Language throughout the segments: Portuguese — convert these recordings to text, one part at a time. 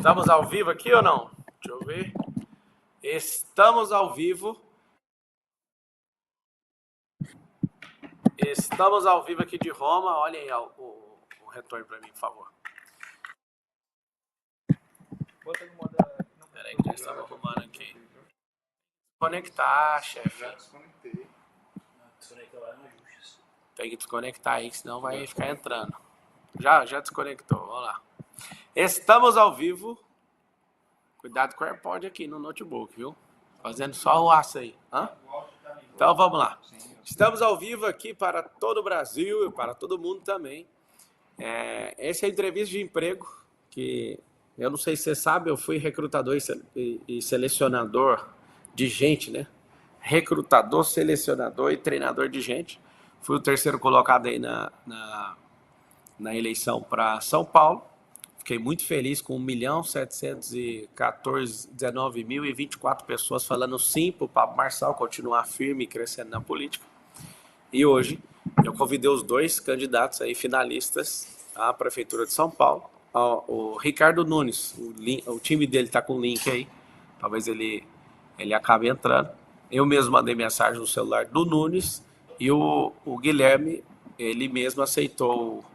Estamos ao vivo aqui ou não? Deixa eu ver. Estamos ao vivo. Estamos ao vivo aqui de Roma. Olhem aí o retorno para mim, por favor. Peraí que já estava arrumando aqui. Conectar, chefe. Já desconectei. Tem que desconectar aí, senão vai ficar entrando. Já desconectou, vamos lá. Estamos ao vivo. Cuidado com o AirPod aqui no notebook, viu? Fazendo só o aço aí. Hã? Então vamos lá. Estamos ao vivo aqui para todo o Brasil e para todo mundo também. Essa é a entrevista de emprego que eu não sei se você sabe, eu fui recrutador e selecionador de gente, né? Recrutador, selecionador e treinador de gente. Fui o terceiro colocado aí na eleição para São Paulo. Fiquei muito feliz com 1.714.019.024 pessoas falando sim para o Pablo Marçal continuar firme e crescendo na política. E hoje eu convidei os dois candidatos aí finalistas à Prefeitura de São Paulo. O Ricardo Nunes, o time dele está com o link aí, talvez ele acabe entrando. Eu mesmo mandei mensagem no celular do Nunes e o Guilherme, ele mesmo aceitou o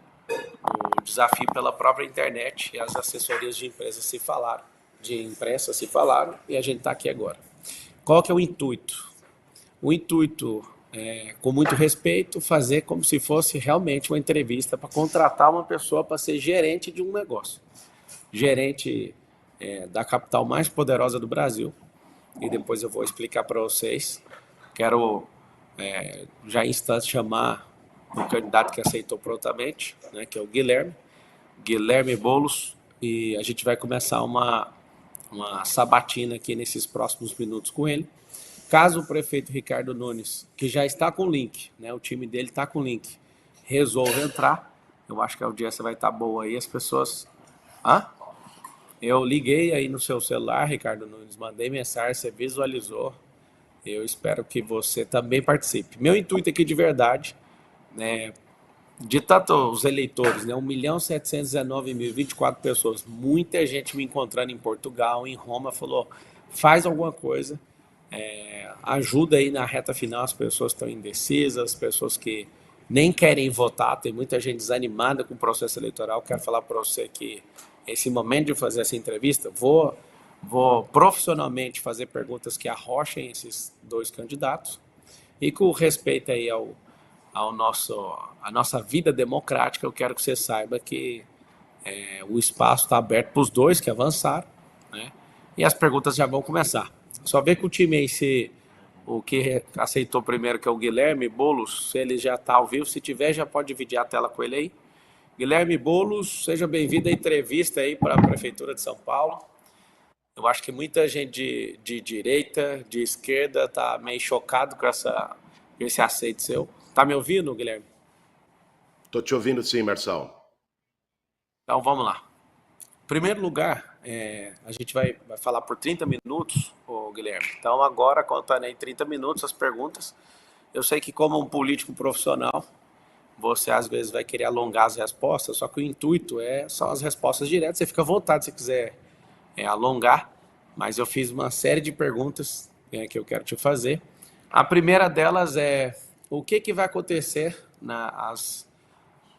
desafio pela própria internet e as assessorias de imprensa se falaram e a gente está aqui agora. Qual que é o intuito? O intuito é, com muito respeito, fazer como se fosse realmente uma entrevista para contratar uma pessoa para ser gerente de um negócio. Gerente da capital mais poderosa do Brasil. E depois eu vou explicar para vocês. Quero já em instantes chamar o candidato que aceitou prontamente, né, que é o Guilherme Boulos, e a gente vai começar uma sabatina aqui nesses próximos minutos com ele. Caso o prefeito Ricardo Nunes, que já está com o link, né, o time dele está com o link, resolva entrar, eu acho que a audiência vai estar boa aí, as pessoas... Eu liguei aí no seu celular, Ricardo Nunes, mandei mensagem, você visualizou, eu espero que você também participe. Meu intuito aqui de verdade, né, de tanto os eleitores, né, 1.719.024 pessoas, muita gente me encontrando em Portugal, em Roma, falou, faz alguma coisa, ajuda aí na reta final, as pessoas estão indecisas, as pessoas que nem querem votar, tem muita gente desanimada com o processo eleitoral. Quero falar para você que esse momento de fazer essa entrevista, vou profissionalmente fazer perguntas que arrochem esses dois candidatos e com respeito aí a nossa vida democrática, eu quero que você saiba que o espaço está aberto para os dois que avançaram, né? E as perguntas já vão começar. Só ver que o time aí, o que aceitou primeiro, que é o Guilherme Boulos, se ele já está ao vivo, se tiver, já pode dividir a tela com ele aí. Guilherme Boulos, seja bem-vindo à entrevista aí para a Prefeitura de São Paulo. Eu acho que muita gente de direita, de esquerda, está meio chocado com esse aceito seu. Tá me ouvindo, Guilherme? Estou te ouvindo sim, Marçal. Então vamos lá. Em primeiro lugar, a gente vai falar por 30 minutos, Guilherme. Então agora, contando aí 30 minutos as perguntas, eu sei que como um político profissional, você às vezes vai querer alongar as respostas, só que o intuito são as respostas diretas. Você fica à vontade se quiser alongar, mas eu fiz uma série de perguntas que eu quero te fazer. A primeira delas é o que vai acontecer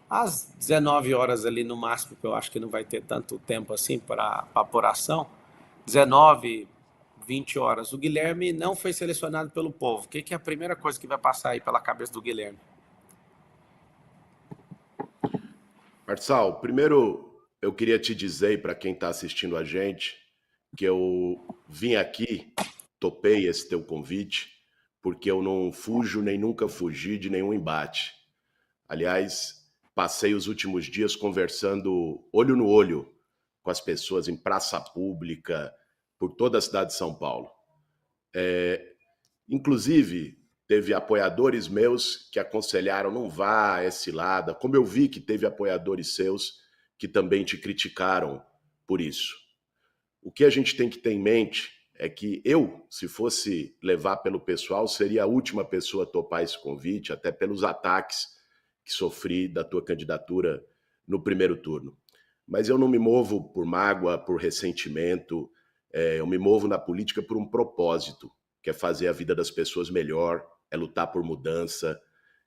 às 19 horas ali no máximo, que eu acho que não vai ter tanto tempo assim para apuração, 19, 20 horas. O Guilherme não foi selecionado pelo povo. O que é a primeira coisa que vai passar aí pela cabeça do Guilherme? Marçal, primeiro eu queria te dizer, para quem está assistindo a gente, que eu vim aqui, topei esse teu convite, porque eu não fujo nem nunca fugi de nenhum embate. Aliás, passei os últimos dias conversando olho no olho com as pessoas em praça pública, por toda a cidade de São Paulo. Inclusive, teve apoiadores meus que aconselharam, não vá a essa cilada, como eu vi que teve apoiadores seus que também te criticaram por isso. O que a gente tem que ter em mente é que eu, se fosse levar pelo pessoal, seria a última pessoa a topar esse convite, até pelos ataques que sofri da tua candidatura no primeiro turno. mas eu não me movo por mágoa, por ressentimento, eu me movo na política por um propósito, que é fazer a vida das pessoas melhor, é lutar por mudança,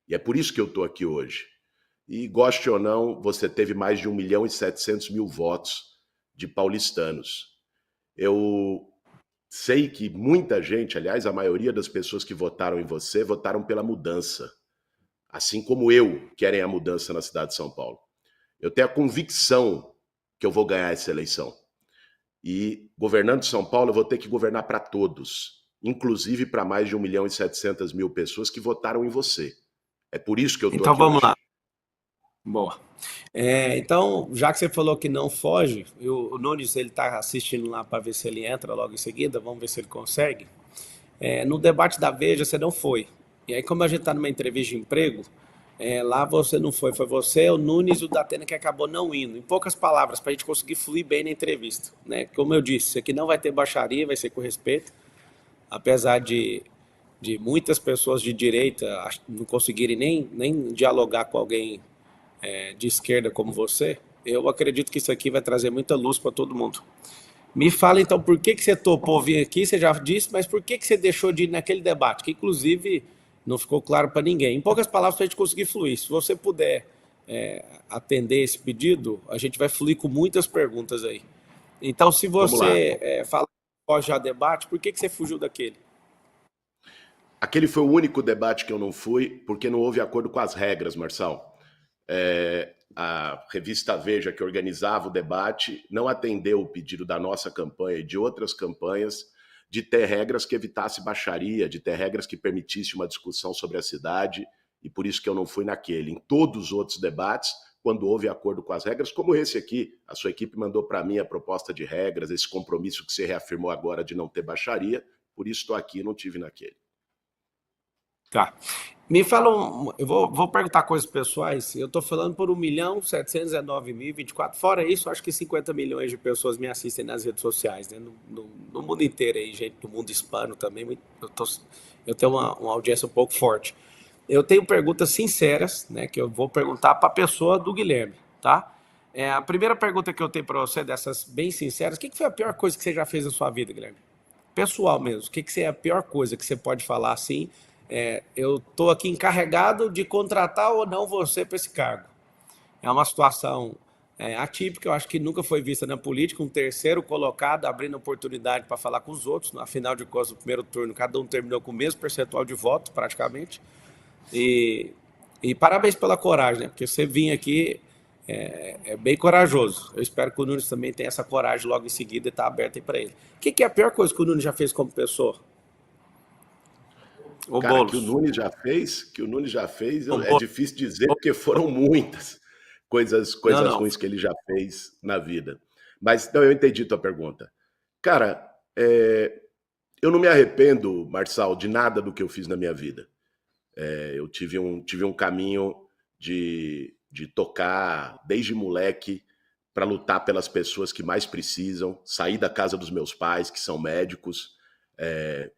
e é por isso que eu estou aqui hoje. E goste ou não, você teve mais de 1.700.000 votos de paulistanos. Eu sei que muita gente, aliás, a maioria das pessoas que votaram em você, votaram pela mudança. Assim como eu, querem a mudança na cidade de São Paulo. Eu tenho a convicção que eu vou ganhar essa eleição. E governando São Paulo, eu vou ter que governar para todos, inclusive para mais de 1.700.000 pessoas que votaram em você. É por isso que eu estou Então aqui vamos hoje. lá. Boa. Então, já que você falou que não foge, o Nunes ele está assistindo lá para ver se ele entra logo em seguida, vamos ver se ele consegue. No debate da Veja você não foi. E aí, como a gente está numa entrevista de emprego, lá você não foi, foi você, o Nunes e o Datena que acabou não indo. Em poucas palavras, para a gente conseguir fluir bem na entrevista. Né? Como eu disse, isso aqui não vai ter baixaria, vai ser com respeito, apesar de muitas pessoas de direita não conseguirem nem dialogar com alguém de esquerda como você, eu acredito que isso aqui vai trazer muita luz para todo mundo. Me fala então por que você topou vir aqui, você já disse, mas por que você deixou de ir naquele debate, que inclusive não ficou claro para ninguém. Em poucas palavras, para a gente conseguir fluir. Se você puder atender esse pedido, a gente vai fluir com muitas perguntas aí. Então, se Vamos lá. você fala que foge a debate, por que você fugiu daquele? Aquele foi o único debate que eu não fui, porque não houve acordo com as regras, Marçal. A revista Veja, que organizava o debate, não atendeu o pedido da nossa campanha e de outras campanhas de ter regras que evitasse baixaria, de ter regras que permitisse uma discussão sobre a cidade, e por isso que eu não fui naquele. Em todos os outros debates, quando houve acordo com as regras, como esse aqui, a sua equipe mandou para mim a proposta de regras, esse compromisso que você reafirmou agora de não ter baixaria, por isso estou aqui e não tive naquele. Tá. Me fala, eu vou perguntar coisas pessoais. Eu estou falando por 1.719.024. Fora isso, acho que 50 milhões de pessoas me assistem nas redes sociais, né? No mundo inteiro aí, gente do mundo hispano também. Eu tenho uma audiência um pouco forte. Eu tenho perguntas sinceras, né? Que eu vou perguntar para a pessoa do Guilherme, tá? A primeira pergunta que eu tenho para você, dessas bem sinceras, o que foi a pior coisa que você já fez na sua vida, Guilherme? Pessoal mesmo, o que é a pior coisa que você pode falar assim? Eu estou aqui encarregado de contratar ou não você para esse cargo. É uma situação atípica, eu acho que nunca foi vista na política, um terceiro colocado abrindo oportunidade para falar com os outros, afinal de contas, no primeiro turno, cada um terminou com o mesmo percentual de voto, praticamente, e parabéns pela coragem, né? Porque você vir aqui bem corajoso. Eu espero que o Nunes também tenha essa coragem logo em seguida e está aberto aí para ele. O que é a pior coisa que o Nunes já fez como pessoa? O Cara, que o Boulos. Nunes já fez, O é Boulos. difícil dizer, porque foram muitas Não, coisas não. ruins que ele já fez na vida. Mas, não, eu entendi tua pergunta. Cara, eu não me arrependo, Marçal, de nada do que eu fiz na minha vida. Eu tive um caminho de tocar desde moleque para lutar pelas pessoas que mais precisam, sair da casa dos meus pais, que são médicos,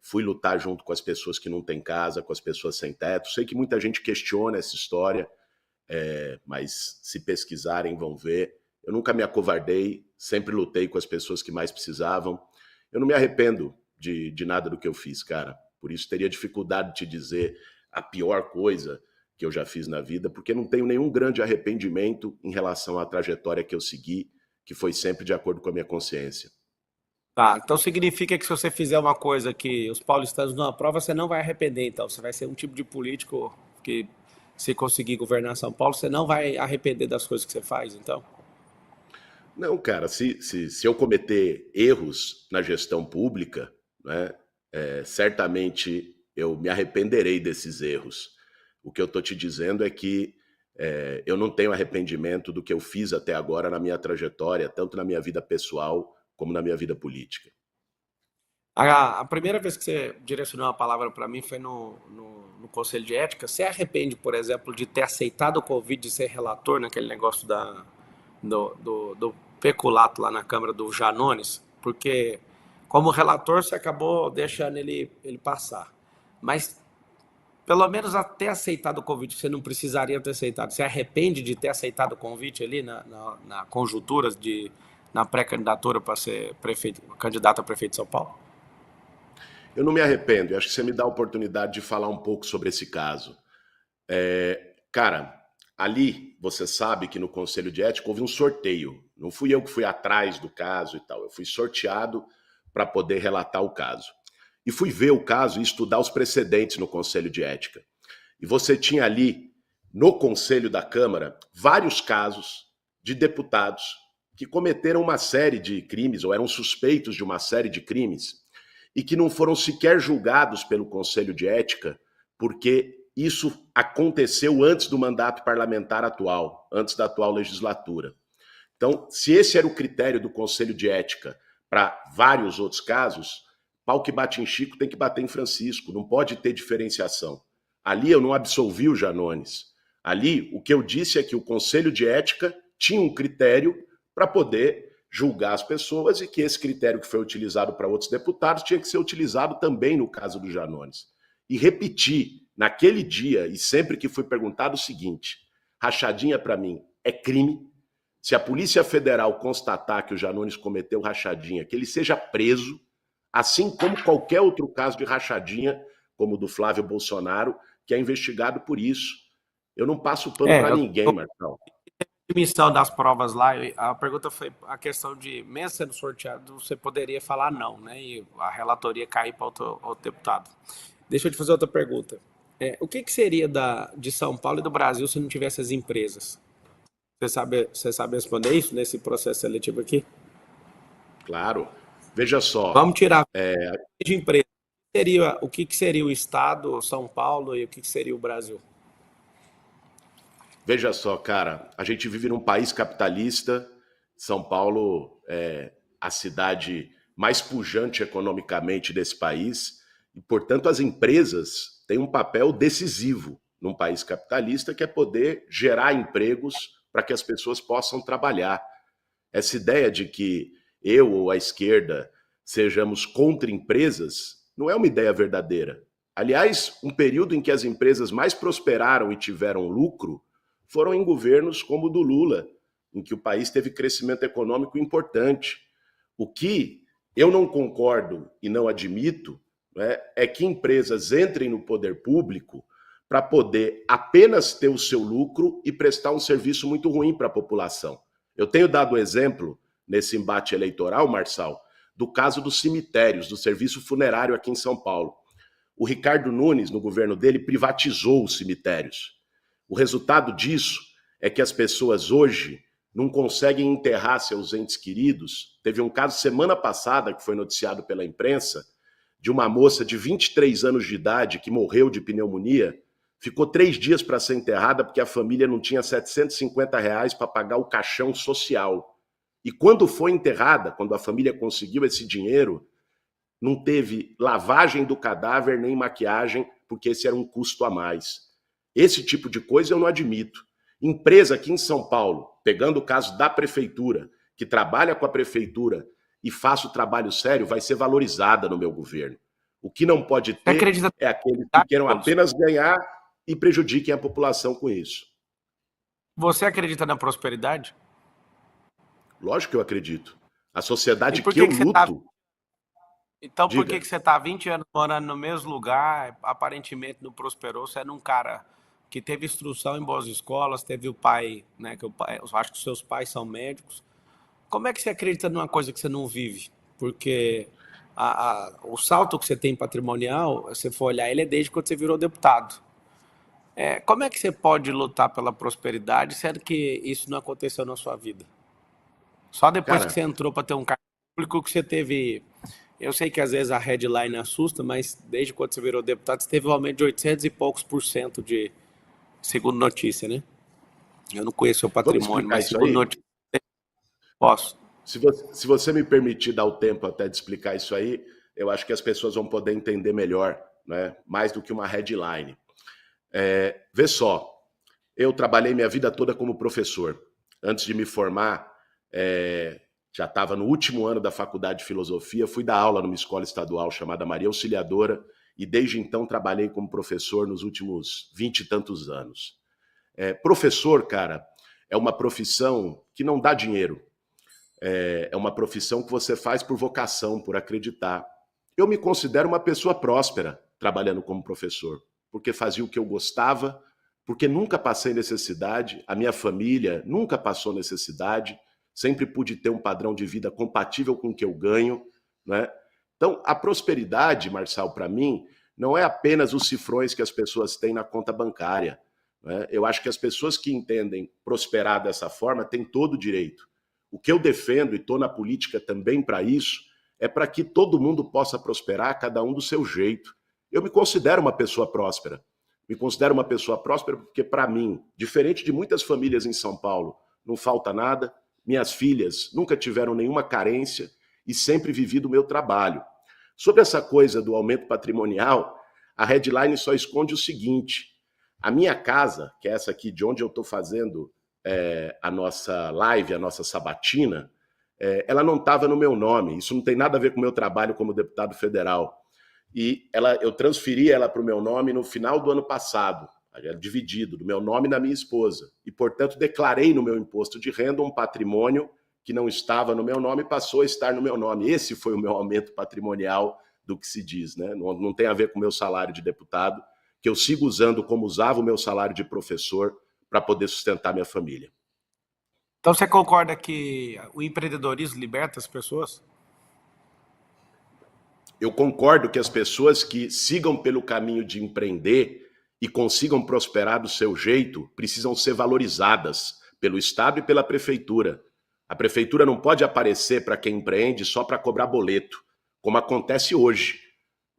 fui lutar junto com as pessoas que não têm casa, com as pessoas sem teto. Sei que muita gente questiona essa história, mas se pesquisarem vão ver. Eu nunca me acovardei, sempre lutei com as pessoas que mais precisavam. Eu não me arrependo de nada do que eu fiz, cara. Por isso teria dificuldade de te dizer a pior coisa que eu já fiz na vida, porque não tenho nenhum grande arrependimento em relação à trajetória que eu segui, que foi sempre de acordo com a minha consciência. Tá, então significa que se você fizer uma coisa que os paulistanos não aprovam, você não vai arrepender, então. Você vai ser um tipo de político que, se conseguir governar São Paulo, você não vai arrepender das coisas que você faz, então? Não, cara, se eu cometer erros na gestão pública, né, certamente eu me arrependerei desses erros. O que eu estou te dizendo é que eu não tenho arrependimento do que eu fiz até agora na minha trajetória, tanto na minha vida pessoal como na minha vida política. A primeira vez que você direcionou uma palavra para mim foi no Conselho de Ética. Você arrepende, por exemplo, de ter aceitado o convite de ser relator naquele negócio do peculato lá na Câmara do Janones? Porque, como relator, você acabou deixando ele passar. Mas pelo menos até aceitado o convite, você não precisaria ter aceitado. Você arrepende de ter aceitado o convite ali na conjuntura, na pré-candidatura para ser prefeito, candidato a prefeito de São Paulo? Eu não me arrependo, eu acho que você me dá a oportunidade de falar um pouco sobre esse caso. Cara, ali você sabe que no Conselho de Ética houve um sorteio. Não fui eu que fui atrás do caso e tal. Eu fui sorteado para poder relatar o caso. E fui ver o caso e estudar os precedentes no Conselho de Ética. E você tinha ali, no Conselho da Câmara, vários casos de deputados que cometeram uma série de crimes, ou eram suspeitos de uma série de crimes, e que não foram sequer julgados pelo Conselho de Ética, porque isso aconteceu antes do mandato parlamentar atual, antes da atual legislatura. Então, se esse era o critério do Conselho de Ética para vários outros casos, pau que bate em Chico tem que bater em Francisco, não pode ter diferenciação. Ali eu não absolvi o Janones. Ali o que eu disse é que o Conselho de Ética tinha um critério para poder julgar as pessoas e que esse critério que foi utilizado para outros deputados tinha que ser utilizado também no caso do Janones. E repeti naquele dia e sempre que fui perguntado o seguinte: rachadinha para mim é crime. Se a Polícia Federal constatar que o Janones cometeu rachadinha, que ele seja preso, assim como qualquer outro caso de rachadinha, como o do Flávio Bolsonaro, que é investigado por isso. Eu não passo pano para ninguém, Marcão. Admissão das provas lá, a pergunta foi a questão de, mesmo sendo sorteado, você poderia falar não, né? E a relatoria cair para outro deputado. Deixa eu te fazer outra pergunta. O que seria de São Paulo e do Brasil se não tivesse as empresas? Você sabe responder isso nesse processo seletivo aqui? Claro. Veja só. Vamos tirar de empresa. O que seria o Estado, São Paulo, e o que seria o Brasil? Veja só, cara, a gente vive num país capitalista. São Paulo é a cidade mais pujante economicamente desse país e, portanto, as empresas têm um papel decisivo num país capitalista, que é poder gerar empregos para que as pessoas possam trabalhar. Essa ideia de que eu ou a esquerda sejamos contra empresas não é uma ideia verdadeira. Aliás, um período em que as empresas mais prosperaram e tiveram lucro foram em governos como o do Lula, em que o país teve crescimento econômico importante. O que eu não concordo e não admito, né, é que empresas entrem no poder público para poder apenas ter o seu lucro e prestar um serviço muito ruim para a população. Eu tenho dado exemplo, nesse embate eleitoral, Marçal, do caso dos cemitérios, do serviço funerário aqui em São Paulo. O Ricardo Nunes, no governo dele, privatizou os cemitérios. O resultado disso é que as pessoas hoje não conseguem enterrar seus entes queridos. Teve um caso semana passada, que foi noticiado pela imprensa, de uma moça de 23 anos de idade que morreu de pneumonia, ficou 3 dias para ser enterrada porque a família não tinha R$ 750 para pagar o caixão social. E quando foi enterrada, quando a família conseguiu esse dinheiro, não teve lavagem do cadáver nem maquiagem, porque esse era um custo a mais. Esse tipo de coisa eu não admito. Empresa aqui em São Paulo, pegando o caso da prefeitura, que trabalha com a prefeitura e faz o trabalho sério, vai ser valorizada no meu governo. O que não pode ter é aqueles que queiram apenas ganhar e prejudiquem a população com isso. Você acredita na prosperidade? Lógico que eu acredito. A sociedade que eu luto... Então por que você está 20 anos morando no mesmo lugar, aparentemente não prosperou? Você é um cara que teve instrução em boas escolas, teve o pai, né? Eu acho que os seus pais são médicos. Como é que você acredita numa coisa que você não vive? Porque o salto que você tem patrimonial, se você for olhar, ele é desde quando você virou deputado. Como é que você pode lutar pela prosperidade, sendo que isso não aconteceu na sua vida? Só depois que você entrou para ter um cargo público que você teve... Eu sei que às vezes a headline assusta, mas desde quando você virou deputado, você teve um aumento de 800 e poucos % de, segundo notícia, né? Eu não conheço o patrimônio, mas segundo notícia, posso. Se você me permitir dar o tempo até de explicar isso aí, eu acho que as pessoas vão poder entender melhor, né? Mais do que uma headline. Vê só, eu trabalhei minha vida toda como professor. Antes de me formar, já estava no último ano da faculdade de filosofia, fui dar aula numa escola estadual chamada Maria Auxiliadora, e desde então trabalhei como professor nos últimos 20 e tantos anos. Professor, cara, é uma profissão que não dá dinheiro. É uma profissão que você faz por vocação, por acreditar. Eu me considero uma pessoa próspera trabalhando como professor, porque fazia o que eu gostava, porque nunca passei necessidade, a minha família nunca passou necessidade, sempre pude ter um padrão de vida compatível com o que eu ganho, né? Então, a prosperidade, Marçal, para mim, não é apenas os cifrões que as pessoas têm na conta bancária, né? Eu acho que as pessoas que entendem prosperar dessa forma têm todo o direito. O que eu defendo, e estou na política também para isso, é para que todo mundo possa prosperar, cada um do seu jeito. Eu me considero uma pessoa próspera. Me considero uma pessoa próspera porque, para mim, diferente de muitas famílias em São Paulo, não falta nada. Minhas filhas nunca tiveram nenhuma carência e sempre vivi do meu trabalho. Sobre essa coisa do aumento patrimonial, a headline só esconde o seguinte: a minha casa, que é essa aqui de onde eu estou fazendo a nossa live, a nossa sabatina, ela não estava no meu nome. Isso não tem nada a ver com o meu trabalho como deputado federal. E eu transferi ela para o meu nome no final do ano passado, dividido, do meu nome e da minha esposa. E, portanto, declarei no meu imposto de renda um patrimônio que não estava no meu nome e passou a estar no meu nome. Esse foi o meu aumento patrimonial do que se diz, né? Não tem a ver com o meu salário de deputado, que eu sigo usando como usava o meu salário de professor para poder sustentar minha família. Então você concorda que o empreendedorismo liberta as pessoas? Eu concordo que as pessoas que sigam pelo caminho de empreender e consigam prosperar do seu jeito precisam ser valorizadas pelo Estado e pela Prefeitura. A Prefeitura não pode aparecer para quem empreende só para cobrar boleto, como acontece hoje.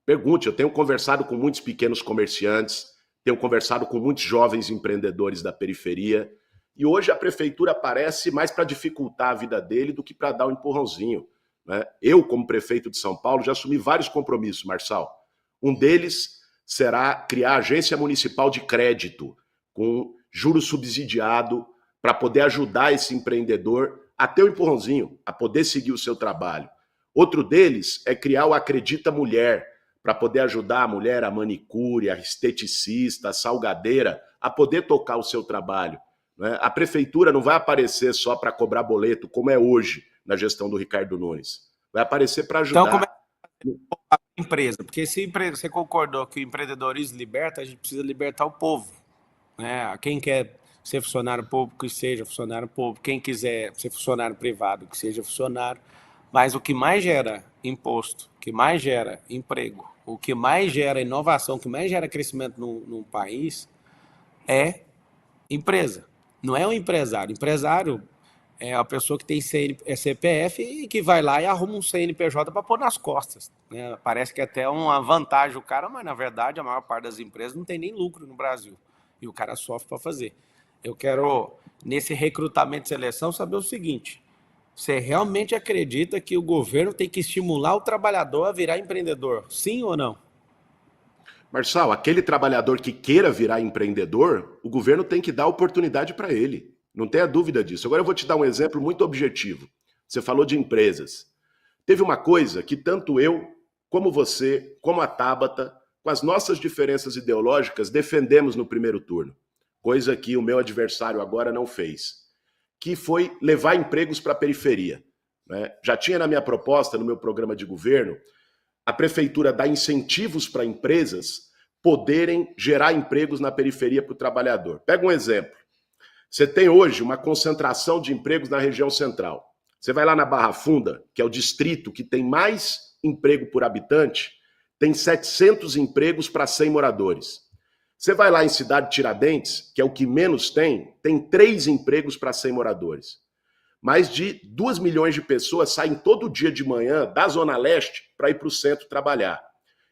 Pergunte, eu tenho conversado com muitos pequenos comerciantes, tenho conversado com muitos jovens empreendedores da periferia, e hoje a Prefeitura aparece mais para dificultar a vida dele do que para dar um empurrãozinho. Eu, como prefeito de São Paulo, já assumi vários compromissos, Marçal. Um deles será criar a agência municipal de crédito com juros subsidiado para poder ajudar esse empreendedor a ter um empurrãozinho, a poder seguir o seu trabalho. Outro deles é criar o Acredita Mulher, para poder ajudar a mulher, a manicure, a esteticista, a salgadeira, a poder tocar o seu trabalho. A prefeitura não vai aparecer só para cobrar boleto, como é hoje na gestão do Ricardo Nunes. Vai aparecer para ajudar. Então, como é a empresa? Porque se você concordou que o empreendedorismo liberta, a gente precisa libertar o povo, né? Quem quer ser funcionário público, que seja funcionário público. Quem quiser ser funcionário privado, que seja funcionário. Mas o que mais gera imposto, o que mais gera emprego, o que mais gera inovação, o que mais gera crescimento no país é empresa. Não é o empresário. Empresário é a pessoa que tem CPF e que vai lá e arruma um CNPJ para pôr nas costas, né? Parece que é até uma vantagem o cara, mas na verdade a maior parte das empresas não tem nem lucro no Brasil. E o cara sofre para fazer. Eu quero, nesse recrutamento e seleção, saber o seguinte: você realmente acredita que o governo tem que estimular o trabalhador a virar empreendedor? Sim ou não? Marçal, aquele trabalhador que queira virar empreendedor, o governo tem que dar oportunidade para ele. Não tenha dúvida disso. Agora eu vou te dar um exemplo muito objetivo. Você falou de empresas. Teve uma coisa que tanto eu, como você, como a Tabata, com as nossas diferenças ideológicas, defendemos no primeiro turno. Coisa que o meu adversário agora não fez. Que foi levar empregos para a periferia. Já tinha na minha proposta, no meu programa de governo, a prefeitura dar incentivos para empresas poderem gerar empregos na periferia para o trabalhador. Pega um exemplo. Você tem hoje uma concentração de empregos na região central. Você vai lá na Barra Funda, que é o distrito que tem mais emprego por habitante, tem 700 empregos para 100 moradores. Você vai lá em Cidade Tiradentes, que é o que menos tem 3 empregos para 100 moradores. Mais de 2 milhões de pessoas saem todo dia de manhã da Zona Leste para ir para o centro trabalhar.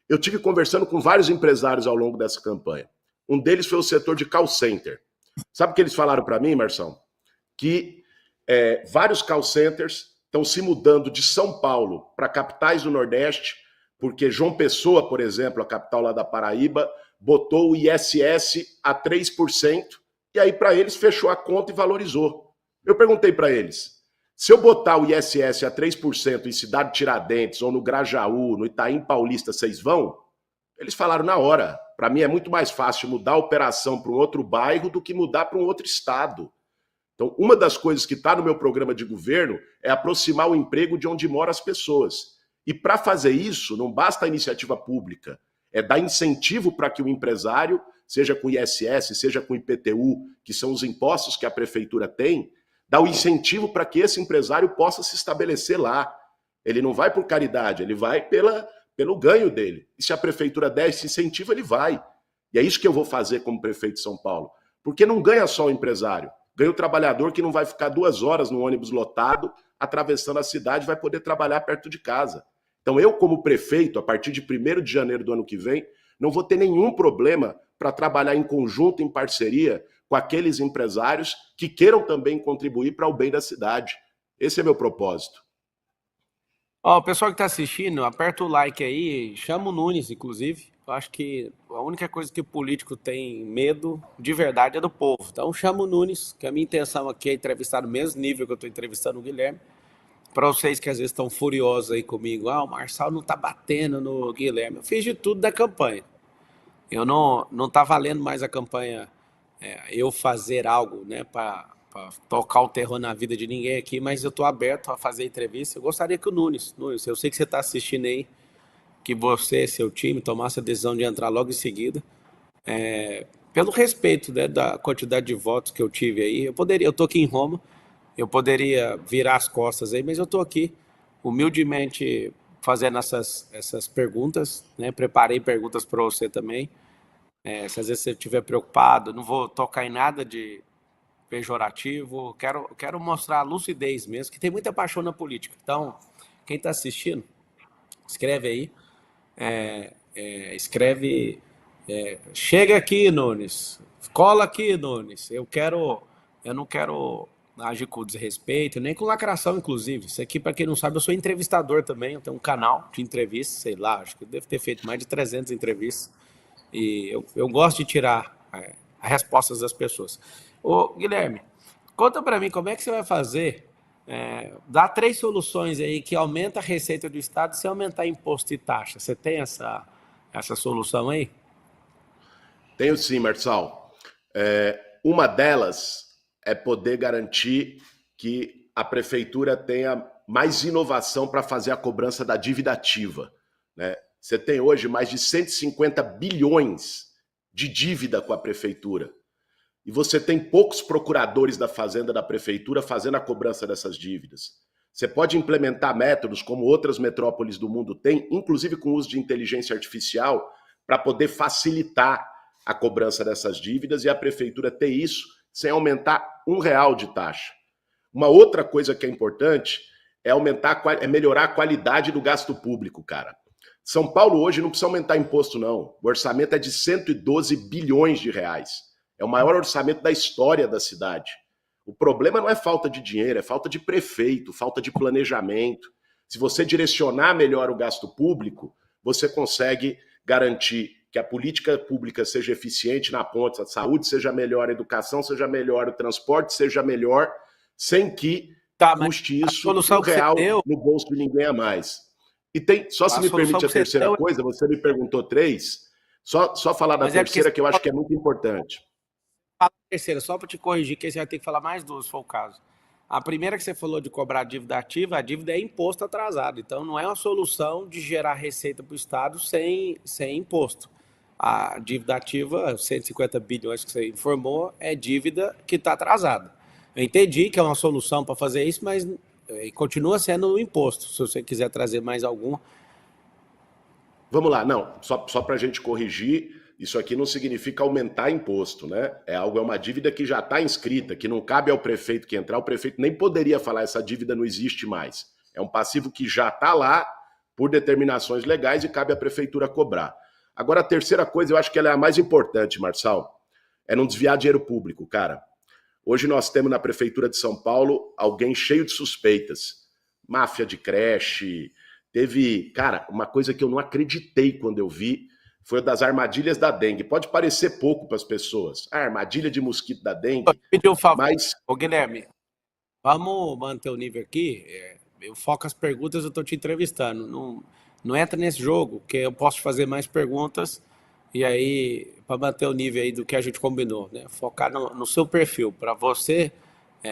Eu tive conversando com vários empresários ao longo dessa campanha. Um deles foi o setor de call center. Sabe o que eles falaram para mim, Marção? Que vários call centers estão se mudando de São Paulo para capitais do Nordeste, porque João Pessoa, por exemplo, a capital lá da Paraíba, botou o ISS a 3%, e aí para eles fechou a conta e valorizou. Eu perguntei para eles, se eu botar o ISS a 3% em Cidade Tiradentes, ou no Grajaú, no Itaim Paulista, vocês vão? Eles falaram na hora. Para mim é muito mais fácil mudar a operação para um outro bairro do que mudar para um outro estado. Então, uma das coisas que está no meu programa de governo é aproximar o emprego de onde moram as pessoas. E para fazer isso, não basta a iniciativa pública, é dar incentivo para que o empresário, seja com ISS, seja com IPTU, que são os impostos que a prefeitura tem, dá o incentivo para que esse empresário possa se estabelecer lá. Ele não vai por caridade, ele vai pelo ganho dele. E se a prefeitura der esse incentivo, ele vai. E é isso que eu vou fazer como prefeito de São Paulo. Porque não ganha só o empresário, ganha o trabalhador que não vai ficar 2 horas no ônibus lotado, atravessando a cidade, vai poder trabalhar perto de casa. Então eu, como prefeito, a partir de 1º de janeiro do ano que vem, não vou ter nenhum problema para trabalhar em conjunto, em parceria, com aqueles empresários que queiram também contribuir para o bem da cidade. Esse é meu propósito. Ó, o pessoal que está assistindo, aperta o like aí, chama o Nunes, inclusive. Eu acho que a única coisa que o político tem medo de verdade é do povo. Então chama o Nunes, que a minha intenção aqui é entrevistar no mesmo nível que eu estou entrevistando o Guilherme. Para vocês que às vezes estão furiosos aí comigo, o Marçal não está batendo no Guilherme. Eu fiz de tudo da campanha. Eu não tá valendo mais a campanha, eu fazer algo, né, para tocar o terror na vida de ninguém aqui, mas eu estou aberto a fazer entrevista. Eu gostaria que o Nunes, eu sei que você está assistindo aí, que você, seu time, tomasse a decisão de entrar logo em seguida. Pelo respeito, né, da quantidade de votos que eu tive aí, eu estou aqui em Roma, eu poderia virar as costas aí, mas eu estou aqui humildemente fazendo essas perguntas, né? Preparei perguntas para você também. Se às vezes você estiver preocupado, não vou tocar em nada de pejorativo, quero mostrar a lucidez mesmo, que tem muita paixão na política. Então, quem está assistindo, escreve aí, escreve, chega aqui, Nunes, cola aqui, Nunes, eu não quero agir com desrespeito, nem com lacração, inclusive. Isso aqui, para quem não sabe, eu sou entrevistador também, eu tenho um canal de entrevistas, sei lá, acho que eu devo ter feito mais de 300 entrevistas, e eu gosto de tirar as respostas das pessoas. Ô, Guilherme, conta para mim como é que você vai fazer, dá 3 soluções aí que aumenta a receita do Estado sem aumentar imposto e taxa. Você tem essa solução aí? Tenho sim, Marçal. Uma delas é poder garantir que a prefeitura tenha mais inovação para fazer a cobrança da dívida ativa, né? Você tem hoje mais de 150 bilhões de dívida com a prefeitura. E você tem poucos procuradores da Fazenda da prefeitura fazendo a cobrança dessas dívidas. Você pode implementar métodos como outras metrópoles do mundo têm, inclusive com o uso de inteligência artificial, para poder facilitar a cobrança dessas dívidas e a prefeitura ter isso sem aumentar R$1 de taxa. Uma outra coisa que é importante é melhorar a qualidade do gasto público, cara. São Paulo hoje não precisa aumentar imposto, não. O orçamento é de 112 bilhões de reais. É o maior orçamento da história da cidade. O problema não é falta de dinheiro, é falta de prefeito, falta de planejamento. Se você direcionar melhor o gasto público, você consegue garantir que a política pública seja eficiente na ponta, a saúde seja melhor, a educação seja melhor, o transporte seja melhor, sem que custe isso R$1 no bolso de ninguém a mais. E tem, só se me permite a terceira coisa, você me perguntou 3, só falar da terceira que eu acho que é muito importante. Fala a terceira, só para te corrigir, que você vai ter que falar mais 2, se for o caso. A primeira que você falou de cobrar dívida ativa, a dívida é imposto atrasado. Então, não é uma solução de gerar receita para o Estado sem imposto. A dívida ativa, 150 bilhões que você informou, é dívida que está atrasada. Eu entendi que é uma solução para fazer isso, mas continua sendo o imposto, se você quiser trazer mais algum. Vamos lá, não, só para a gente corrigir, isso aqui não significa aumentar imposto, né? É uma dívida que já está inscrita, que não cabe ao prefeito que entrar, o prefeito nem poderia falar essa dívida não existe mais. É um passivo que já está lá por determinações legais e cabe à prefeitura cobrar. Agora, a terceira coisa, eu acho que ela é a mais importante, Marçal, é não desviar dinheiro público, cara. Hoje nós temos na Prefeitura de São Paulo alguém cheio de suspeitas. Máfia de creche. Teve, cara, uma coisa que eu não acreditei quando eu vi, foi a das armadilhas da dengue. Pode parecer pouco para as pessoas. A armadilha de mosquito da dengue. Pediu um favor, mas... Ô, Guilherme, vamos manter o nível aqui. Eu foco as perguntas, eu estou te entrevistando. Não entra nesse jogo, que eu posso te fazer mais perguntas e aí, para manter o nível aí do que a gente combinou, né? Focar no seu perfil, para você,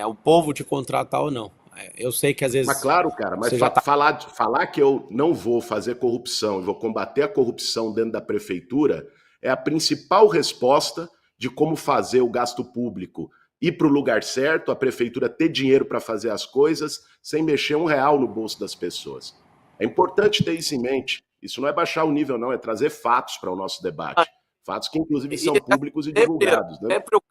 o povo te contratar ou não. Eu sei que às Mas vezes claro, cara, mas você já está. falar que eu não vou fazer corrupção e vou combater a corrupção dentro da prefeitura é a principal resposta de como fazer o gasto público ir para o lugar certo, a prefeitura ter dinheiro para fazer as coisas sem mexer um real no bolso das pessoas. É importante ter isso em mente. Isso não é baixar o nível, não, é trazer fatos para o nosso debate. Fatos que, inclusive, E são públicos e sempre, divulgados, né? sempre o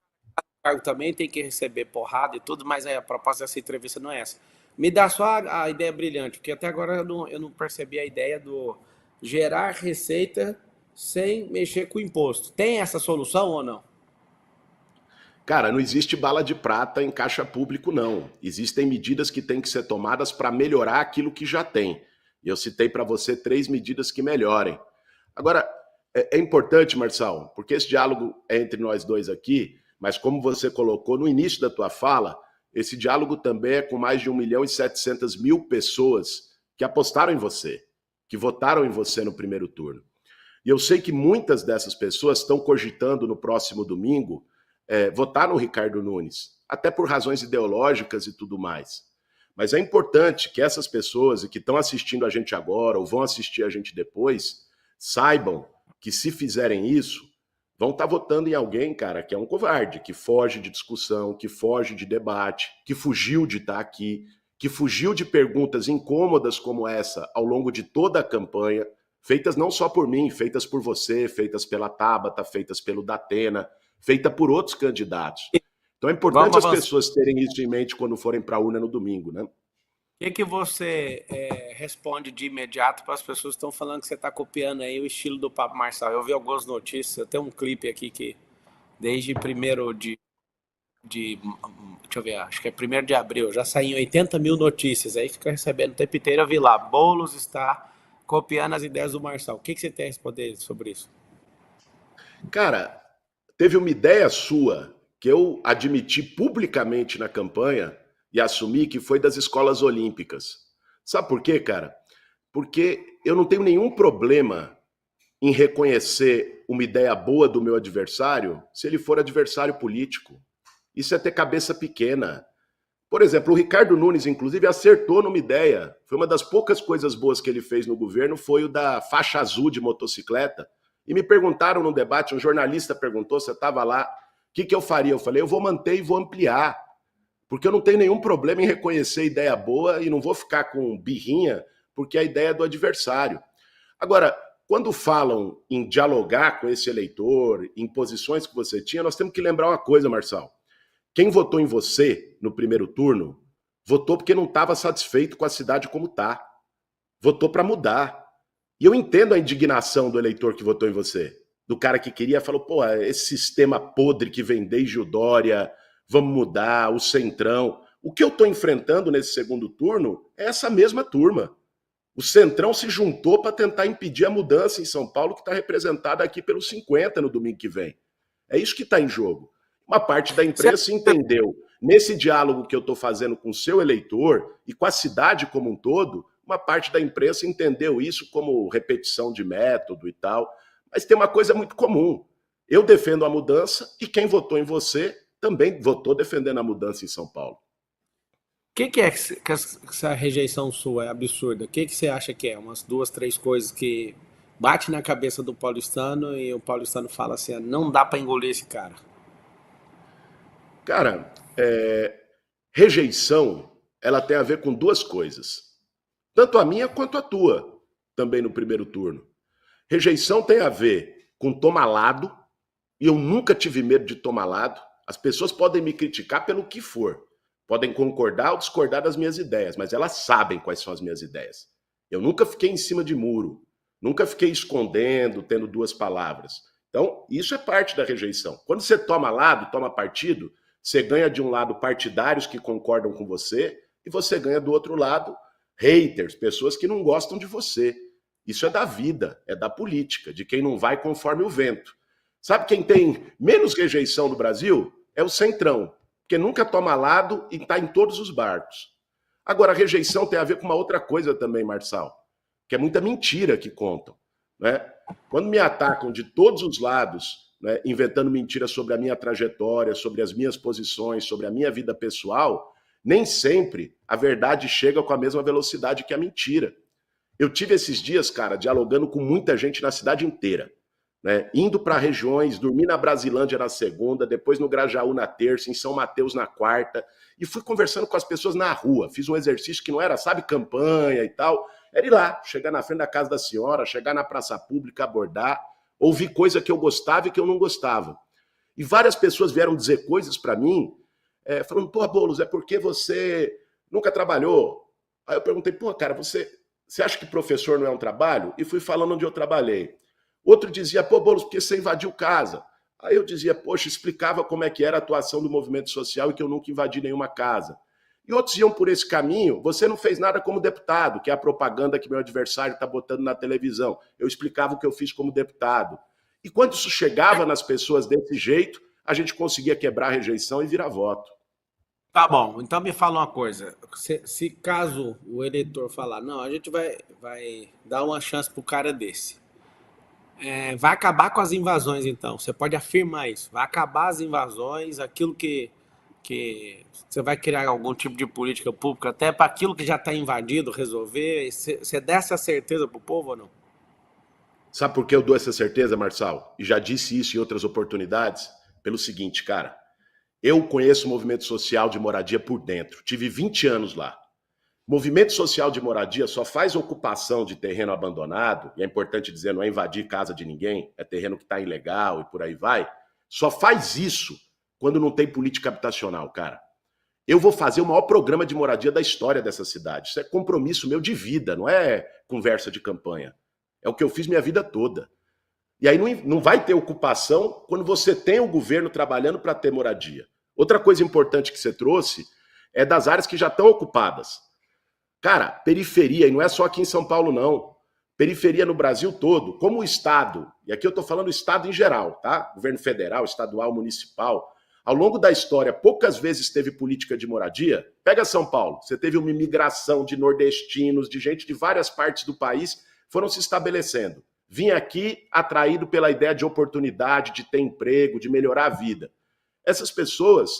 cargo também tem que receber porrada e tudo, mas a proposta dessa entrevista não é essa. Me dá só a ideia brilhante, porque até agora eu não percebi a ideia do gerar receita sem mexer com o imposto. Tem essa solução ou não? Cara, não existe bala de prata em caixa público, não. Existem medidas que têm que ser tomadas para melhorar aquilo que já tem. E eu citei para você 3 medidas que melhorem. Agora, é importante, Marçal, porque esse diálogo é entre nós dois aqui, mas como você colocou no início da tua fala, esse diálogo também é com mais de 1.700.000 pessoas que apostaram em você, que votaram em você no primeiro turno. E eu sei que muitas dessas pessoas estão cogitando no próximo domingo votar no Ricardo Nunes, até por razões ideológicas e tudo mais. Mas é importante que essas pessoas que estão assistindo a gente agora ou vão assistir a gente depois, saibam que se fizerem isso, vão estar votando em alguém, cara, que é um covarde, que foge de discussão, que foge de debate, que fugiu de estar aqui, que fugiu de perguntas incômodas como essa ao longo de toda a campanha, feitas não só por mim, feitas por você, feitas pela Tabata, feitas pelo Datena, feita por outros candidatos. Então é importante Vamos as avançar. pessoas terem isso em mente quando forem para a urna no domingo, né? O que você responde de imediato para as pessoas que estão falando que você está copiando aí o estilo do Pablo Marçal? Eu vi algumas notícias, eu tenho um clipe aqui que desde primeiro deixa eu ver, acho que é 1º de abril, já saíram 80 mil notícias, aí fica recebendo o tempo inteiro, eu vi lá, Boulos está copiando as ideias do Marçal. O que você tem a responder sobre isso? Cara, teve uma ideia sua que eu admiti publicamente na campanha e assumi que foi das escolas olímpicas. Sabe por quê, cara? Porque eu não tenho nenhum problema em reconhecer uma ideia boa do meu adversário se ele for adversário político. Isso é ter cabeça pequena. Por exemplo, o Ricardo Nunes, inclusive, acertou numa ideia. Foi uma das poucas coisas boas que ele fez no governo, foi o da faixa azul de motocicleta. E me perguntaram no debate, um jornalista perguntou, você estava lá, o que eu faria? Eu falei, eu vou manter e vou ampliar, porque eu não tenho nenhum problema em reconhecer ideia boa e não vou ficar com birrinha, porque a ideia é do adversário. Agora, quando falam em dialogar com esse eleitor, em posições que você tinha, nós temos que lembrar uma coisa, Marçal. Quem votou em você no primeiro turno, votou porque não estava satisfeito com a cidade como está. Votou para mudar. E eu entendo a indignação do eleitor que votou em você. Do cara que queria, falou, pô, esse sistema podre que vem desde o Dória, vamos mudar, o Centrão. O que eu estou enfrentando nesse segundo turno é essa mesma turma. O Centrão se juntou para tentar impedir a mudança em São Paulo, que está representada aqui pelos 50 no domingo que vem. É isso que está em jogo. Uma parte da imprensa entendeu, nesse diálogo que eu estou fazendo com o seu eleitor e com a cidade como um todo, uma parte da imprensa entendeu isso como repetição de método e tal. Mas tem uma coisa muito comum. Eu defendo a mudança e quem votou em você também votou defendendo a mudança em São Paulo. O que é que essa rejeição sua é absurda? O que você acha que é? Umas duas, três coisas que bate na cabeça do paulistano e o paulistano fala assim, não dá para engolir esse cara. Cara, rejeição, ela tem a ver com duas coisas. Tanto a minha quanto a tua, também no primeiro turno. Rejeição tem a ver com tomar lado, e eu nunca tive medo de tomar lado. As pessoas podem me criticar pelo que for. Podem concordar ou discordar das minhas ideias, mas elas sabem quais são as minhas ideias. Eu nunca fiquei em cima de muro, nunca fiquei escondendo, tendo duas palavras. Então, isso é parte da rejeição. Quando você toma lado, toma partido, você ganha de um lado partidários que concordam com você e você ganha do outro lado haters, pessoas que não gostam de você. Isso é da vida, é da política, de quem não vai conforme o vento. Sabe quem tem menos rejeição no Brasil? É o Centrão, porque nunca toma lado e está em todos os barcos. Agora, a rejeição tem a ver com uma outra coisa também, Marçal. que é muita mentira que contam, né? Quando me atacam de todos os lados, né, inventando mentiras sobre a minha trajetória, sobre as minhas posições, sobre a minha vida pessoal, nem sempre a verdade chega com a mesma velocidade que a mentira. Eu tive esses dias, cara, dialogando com muita gente na cidade inteira, né? Indo para regiões, dormi na Brasilândia na segunda, depois no Grajaú na terça, em São Mateus na quarta, e fui conversando com as pessoas na rua. Fiz um exercício que não era, sabe, campanha e tal. Era ir lá, chegar na frente da casa da senhora, chegar na praça pública, abordar, ouvir coisa que eu gostava e que eu não gostava. E várias pessoas vieram dizer coisas para mim, falando, pô, Boulos, é porque você nunca trabalhou. Aí eu perguntei, pô, cara, você acha que professor não é um trabalho? E fui falando onde eu trabalhei. Outro dizia, pô, Boulos, porque você invadiu casa. Aí eu dizia, poxa, explicava como é que era a atuação do movimento social e que eu nunca invadi nenhuma casa. E outros iam por esse caminho, você não fez nada como deputado, que é a propaganda que meu adversário está botando na televisão. Eu explicava o que eu fiz como deputado. E quando isso chegava nas pessoas desse jeito, a gente conseguia quebrar a rejeição e virar voto. Tá bom, então me fala uma coisa. Se caso o eleitor falar, não, a gente vai dar uma chance pro cara desse. Vai acabar com as invasões, então. Você pode afirmar isso. Vai acabar as invasões, aquilo que você vai criar algum tipo de política pública, até para aquilo que já está invadido, resolver. Você dá essa certeza pro povo ou não? Sabe por que eu dou essa certeza, Marçal? E já disse isso em outras oportunidades? Pelo seguinte, cara. Eu conheço o movimento social de moradia por dentro. Tive 20 anos lá. Movimento social de moradia só faz ocupação de terreno abandonado, e é importante dizer, não é invadir casa de ninguém, é terreno que está ilegal e por aí vai. Só faz isso quando não tem política habitacional, cara. Eu vou fazer o maior programa de moradia da história dessa cidade. Isso é compromisso meu de vida, não é conversa de campanha. É o que eu fiz minha vida toda. E aí não vai ter ocupação quando você tem o governo trabalhando para ter moradia. Outra coisa importante que você trouxe é das áreas que já estão ocupadas. Cara, periferia, e não é só aqui em São Paulo, não. Periferia no Brasil todo, como o Estado, e aqui eu estou falando Estado em geral, tá? Governo federal, estadual, municipal. Ao longo da história, poucas vezes teve política de moradia. Pega São Paulo, você teve uma imigração de nordestinos, de gente de várias partes do país, foram se estabelecendo. Vim aqui atraído pela ideia de oportunidade, de ter emprego, de melhorar a vida. Essas pessoas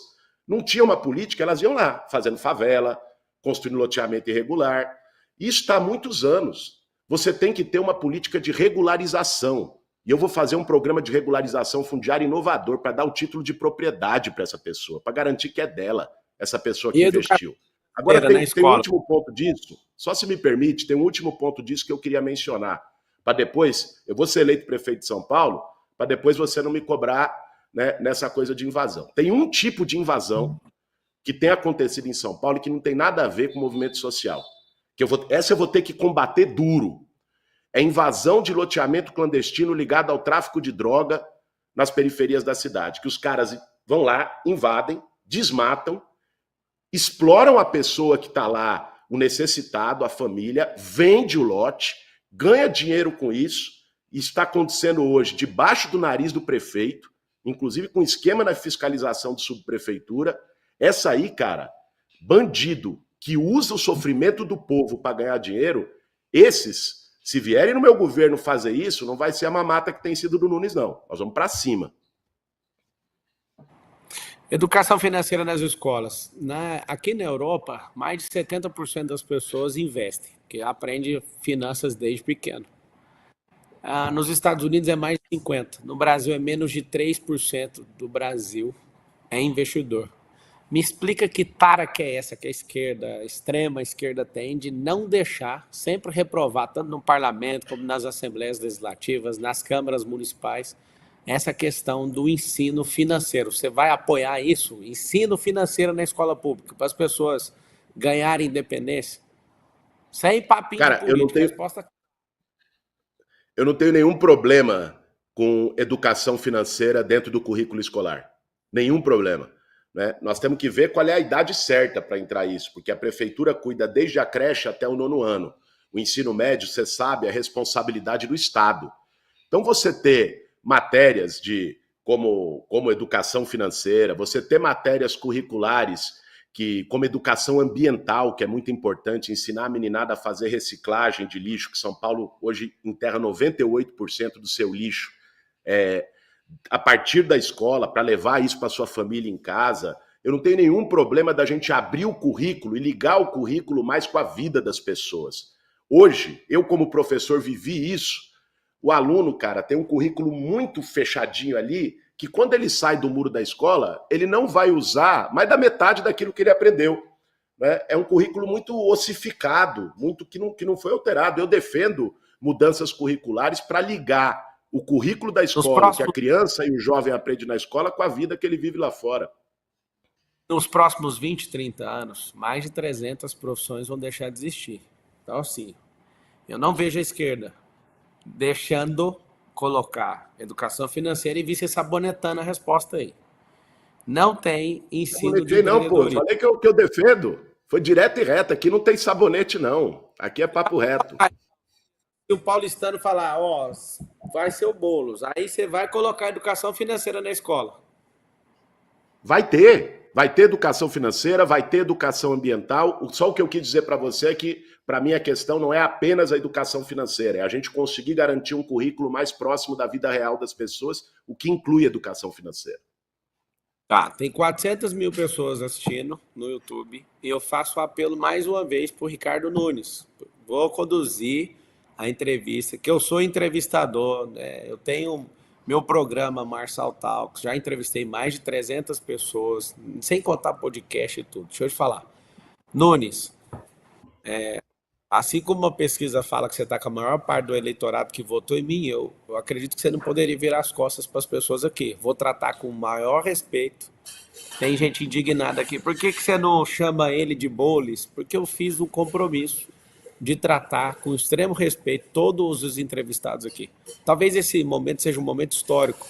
não tinham uma política, elas iam lá, fazendo favela, construindo loteamento irregular. Isso está há muitos anos. Você tem que ter uma política de regularização. E eu vou fazer um programa de regularização fundiária inovador para dar o título de propriedade para essa pessoa, para garantir que é dela, essa pessoa que E investiu. Agora tem um último ponto disso, só se me permite, tem um último ponto disso que eu queria mencionar. Para depois, eu vou ser eleito prefeito de São Paulo, para depois você não me cobrar, né, nessa coisa de invasão. Tem um tipo de invasão que tem acontecido em São Paulo e que não tem nada a ver com o movimento social. Essa eu vou ter que combater duro. É invasão de loteamento clandestino ligado ao tráfico de droga nas periferias da cidade. Que os caras vão lá, invadem, desmatam, exploram a pessoa que está lá, o necessitado, a família, vende o lote, ganha dinheiro com isso. Isso está acontecendo hoje debaixo do nariz do prefeito, inclusive com esquema na fiscalização de subprefeitura. Essa aí, cara, bandido que usa o sofrimento do povo para ganhar dinheiro, esses, se vierem no meu governo fazer isso, não vai ser a mamata que tem sido do Nunes, não. Nós vamos para cima. Educação financeira nas escolas. Aqui na Europa, mais de 70% das pessoas investem, que aprende finanças desde pequeno. Nos Estados Unidos é mais de 50%. No Brasil é menos de 3% do Brasil é investidor. Me explica que tara que é essa que a esquerda, a extrema esquerda tem de não deixar, sempre reprovar, tanto no parlamento como nas assembleias legislativas, nas câmaras municipais, essa questão do ensino financeiro. Você vai apoiar isso? Ensino financeiro na escola pública, para as pessoas ganharem independência? Sem papinho de Cara, política. Resposta... eu não tenho nenhum problema com educação financeira dentro do currículo escolar. Nenhum problema. Né? Nós temos que ver qual é a idade certa para entrar isso, porque a prefeitura cuida desde a creche até o 9º ano. O ensino médio, você sabe, é responsabilidade do Estado. Então, você ter matérias como educação financeira, você ter matérias curriculares como educação ambiental, que é muito importante, ensinar a meninada a fazer reciclagem de lixo, que São Paulo hoje enterra 98% do seu lixo, a partir da escola, para levar isso para sua família em casa. Eu não tenho nenhum problema da gente abrir o currículo e ligar o currículo mais com a vida das pessoas. Hoje, eu como professor vivi isso. O aluno, cara, tem um currículo muito fechadinho ali, que quando ele sai do muro da escola, ele não vai usar mais da metade daquilo que ele aprendeu. Né? É um currículo muito ossificado, muito que não foi alterado. Eu defendo mudanças curriculares para ligar o currículo da escola, que a criança e o jovem aprende na escola, com a vida que ele vive lá fora. Nos próximos 20, 30 anos, mais de 300 profissões vão deixar de existir. Então, assim, eu não vejo a esquerda deixando colocar educação financeira e vice sabonetando a resposta aí. Não tem ensino de não, pô. Falei que eu defendo. Foi direto e reto. Aqui não tem sabonete, não. Aqui é papo reto. Se o paulistano falar, ó, vai ser o Boulos, aí você vai colocar educação financeira na escola. Vai ter educação financeira, vai ter educação ambiental. Só o que eu quis dizer para você é que, para mim, a questão não é apenas a educação financeira, é a gente conseguir garantir um currículo mais próximo da vida real das pessoas, o que inclui educação financeira. Tá, tem 400 mil pessoas assistindo no YouTube e eu faço o apelo mais uma vez para o Ricardo Nunes. Vou conduzir a entrevista, que eu sou entrevistador, né? Eu tenho meu programa Marçal Talks, já entrevistei mais de 300 pessoas, sem contar podcast e tudo. Deixa eu te falar. Nunes, assim como a pesquisa fala que você está com a maior parte do eleitorado que votou em mim, eu acredito que você não poderia virar as costas para as pessoas aqui. Vou tratar com o maior respeito. Tem gente indignada aqui. Por que você não chama ele de Boulos? Porque eu fiz um compromisso de tratar com extremo respeito todos os entrevistados aqui. Talvez esse momento seja um momento histórico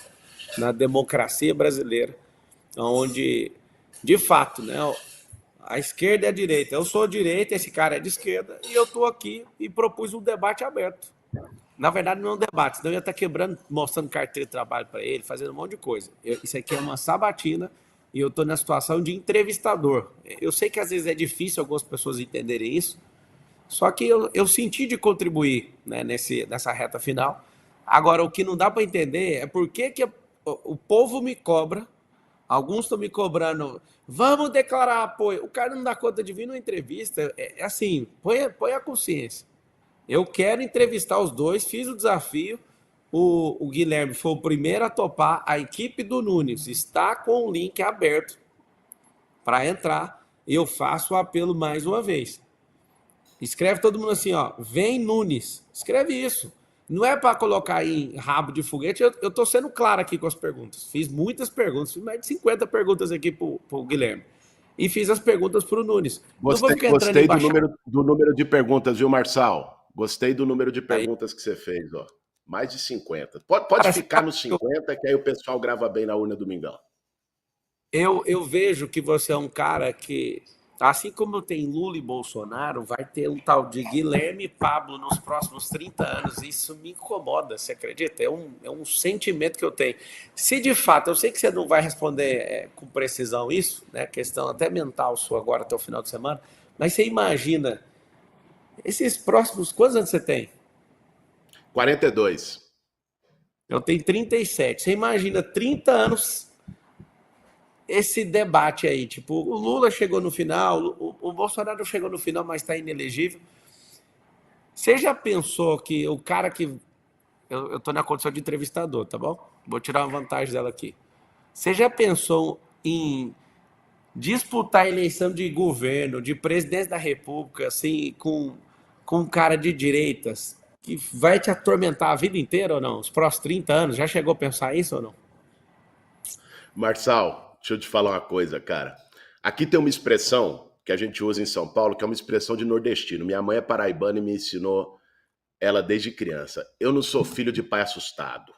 na democracia brasileira, onde, de fato, né, a esquerda e a direita. Eu sou direita, esse cara é de esquerda, e eu estou aqui e propus um debate aberto. Na verdade, não é um debate, senão eu ia estar quebrando, mostrando carteira de trabalho para ele, fazendo um monte de coisa. Isso aqui é uma sabatina e eu estou na situação de entrevistador. Eu sei que às vezes é difícil algumas pessoas entenderem isso, só que eu senti de contribuir, né, nessa reta final. Agora, o que não dá para entender é por que o povo me cobra, alguns estão me cobrando, vamos declarar apoio. O cara não dá conta de vir numa entrevista. É assim, põe a consciência. Eu quero entrevistar os dois, fiz o desafio. O Guilherme foi o primeiro a topar. A equipe do Nunes está com o link aberto para entrar. E eu faço o apelo mais uma vez. Escreve todo mundo assim, ó, vem Nunes. Escreve isso. Não é para colocar aí rabo de foguete. Eu estou sendo claro aqui com as perguntas. Fiz muitas perguntas, fiz mais de 50 perguntas aqui para o Guilherme. E fiz as perguntas para o Nunes. Gostei do número de perguntas, viu, Marçal? Gostei do número de perguntas que você fez, ó. Mais de 50. Pode ficar nos 50, que aí o pessoal grava bem na urna domingão. Eu vejo que você é um cara que, assim como tem Lula e Bolsonaro, vai ter um tal de Guilherme e Pablo nos próximos 30 anos. Isso me incomoda, você acredita? É um sentimento que eu tenho. Se de fato, eu sei que você não vai responder com precisão isso, né? Questão até mental sua agora até o final de semana, mas você imagina esses próximos... Quantos anos você tem? 42. Eu tenho 37. Você imagina 30 anos... esse debate aí, tipo, o Lula chegou no final, o Bolsonaro chegou no final, mas está inelegível. Você já pensou que o cara que... Eu estou na condição de entrevistador, tá bom? Vou tirar uma vantagem dela aqui. Você já pensou em disputar a eleição de governo, de presidente da República, assim, com um cara de direitas, que vai te atormentar a vida inteira ou não? Os próximos 30 anos, já chegou a pensar isso ou não? Marçal, deixa eu te falar uma coisa, cara. Aqui tem uma expressão que a gente usa em São Paulo, que é uma expressão de nordestino. Minha mãe é paraibana e me ensinou ela desde criança. Eu não sou filho de pai assustado.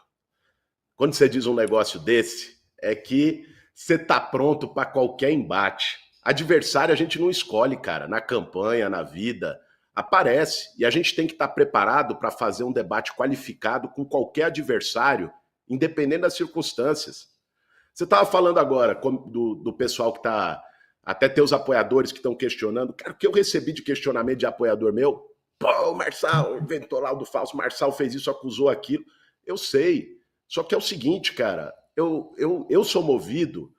Quando você diz um negócio desse, é que você tá pronto para qualquer embate. Adversário a gente não escolhe, cara. Na campanha, na vida, aparece. E a gente tem que estar preparado para fazer um debate qualificado com qualquer adversário, independente das circunstâncias. Você estava falando agora do pessoal que está Até teus apoiadores que estão questionando. Cara, o que eu recebi de questionamento de apoiador meu? Pô, o Marçal inventou laudo falso, o Marçal fez isso, acusou aquilo. Eu sei. Só que é o seguinte, cara, eu sou movido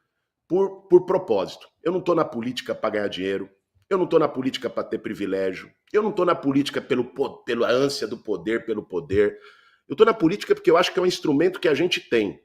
por propósito. Eu não estou na política para ganhar dinheiro, eu não estou na política para ter privilégio, eu não estou na política pela ânsia do poder, pelo poder. Eu estou na política porque eu acho que é um instrumento que a gente tem.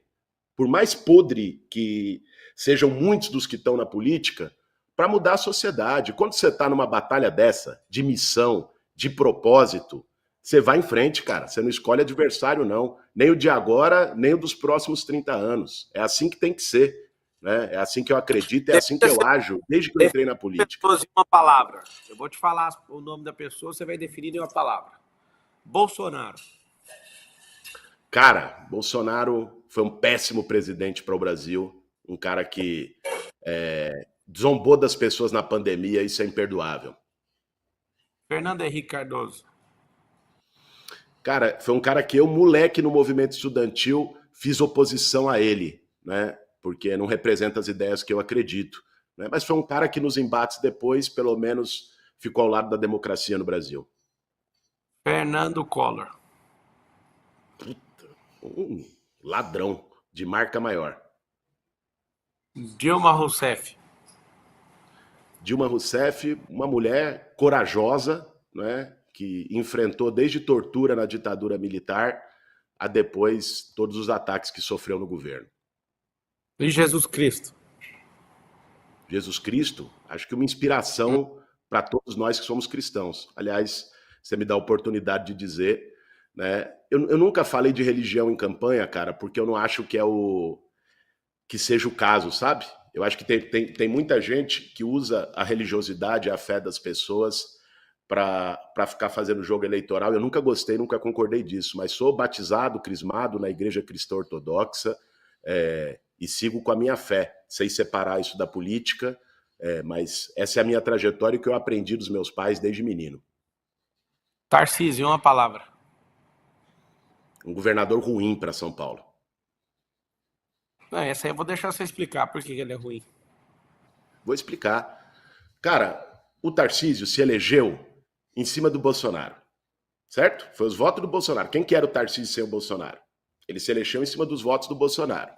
Por mais podre que sejam muitos dos que estão na política, para mudar a sociedade. Quando você está numa batalha dessa, de missão, de propósito, você vai em frente, cara. Você não escolhe adversário, não. Nem o de agora, nem o dos próximos 30 anos. É assim que tem que ser. Né? É assim que eu acredito, é assim que eu ajo, desde que eu entrei na política. Pessoas em uma palavra. Eu vou te falar o nome da pessoa, você vai definir em uma palavra. Bolsonaro. Cara, Bolsonaro foi um péssimo presidente para o Brasil. Um cara que zombou das pessoas na pandemia, isso é imperdoável. Fernando Henrique Cardoso. Cara, foi um cara que eu, moleque no movimento estudantil, fiz oposição a ele, né? Porque não representa as ideias que eu acredito. Né? Mas foi um cara que nos embates depois, pelo menos, ficou ao lado da democracia no Brasil. Fernando Collor. Puta, um ladrão de marca maior. Dilma Rousseff. Dilma Rousseff, uma mulher corajosa, né? Que enfrentou desde tortura na ditadura militar a depois todos os ataques que sofreu no governo. E Jesus Cristo. Jesus Cristo, acho que uma inspiração para todos nós que somos cristãos. Aliás, você me dá a oportunidade de dizer, né? Eu nunca falei de religião em campanha, cara, porque eu não acho que seja o caso, sabe? Eu acho que tem muita gente que usa a religiosidade, a fé das pessoas para ficar fazendo jogo eleitoral. Eu nunca gostei, nunca concordei disso, mas sou batizado, crismado na Igreja Cristã Ortodoxa e sigo com a minha fé, sem separar isso da política, mas essa é a minha trajetória que eu aprendi dos meus pais desde menino. Tarcísio, uma palavra. Um governador ruim para São Paulo. Não, essa aí eu vou deixar você explicar por que ele é ruim. Vou explicar. Cara, o Tarcísio se elegeu em cima do Bolsonaro, certo? Foi os votos do Bolsonaro. Quem que era o Tarcísio sem o Bolsonaro? Ele se elegeu em cima dos votos do Bolsonaro.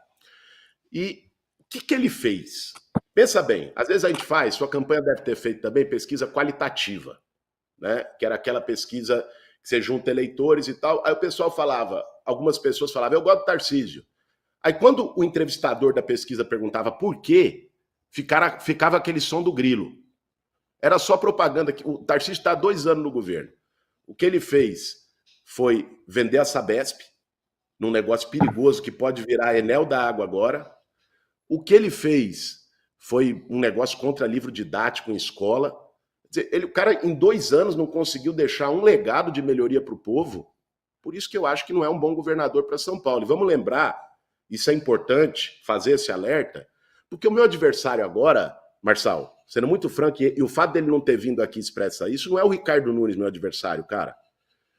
E o que ele fez? Pensa bem, às vezes a gente faz, sua campanha deve ter feito também pesquisa qualitativa, né? Que era aquela pesquisa que você junta eleitores e tal. Aí o pessoal falava, algumas pessoas falavam, eu gosto do Tarcísio. Aí quando o entrevistador da pesquisa perguntava por quê, ficava aquele som do grilo. Era só propaganda. O Tarcísio está há 2 anos no governo. O que ele fez foi vender a Sabesp, num negócio perigoso que pode virar Enel da água agora. O que ele fez foi um negócio contra livro didático em escola. Quer dizer, o cara, em 2 anos, não conseguiu deixar um legado de melhoria para o povo. Por isso que eu acho que não é um bom governador para São Paulo. E vamos lembrar, isso é importante, fazer esse alerta, porque o meu adversário agora, Marçal, sendo muito franco, e o fato dele não ter vindo aqui expressar isso, não é o Ricardo Nunes, meu adversário, cara.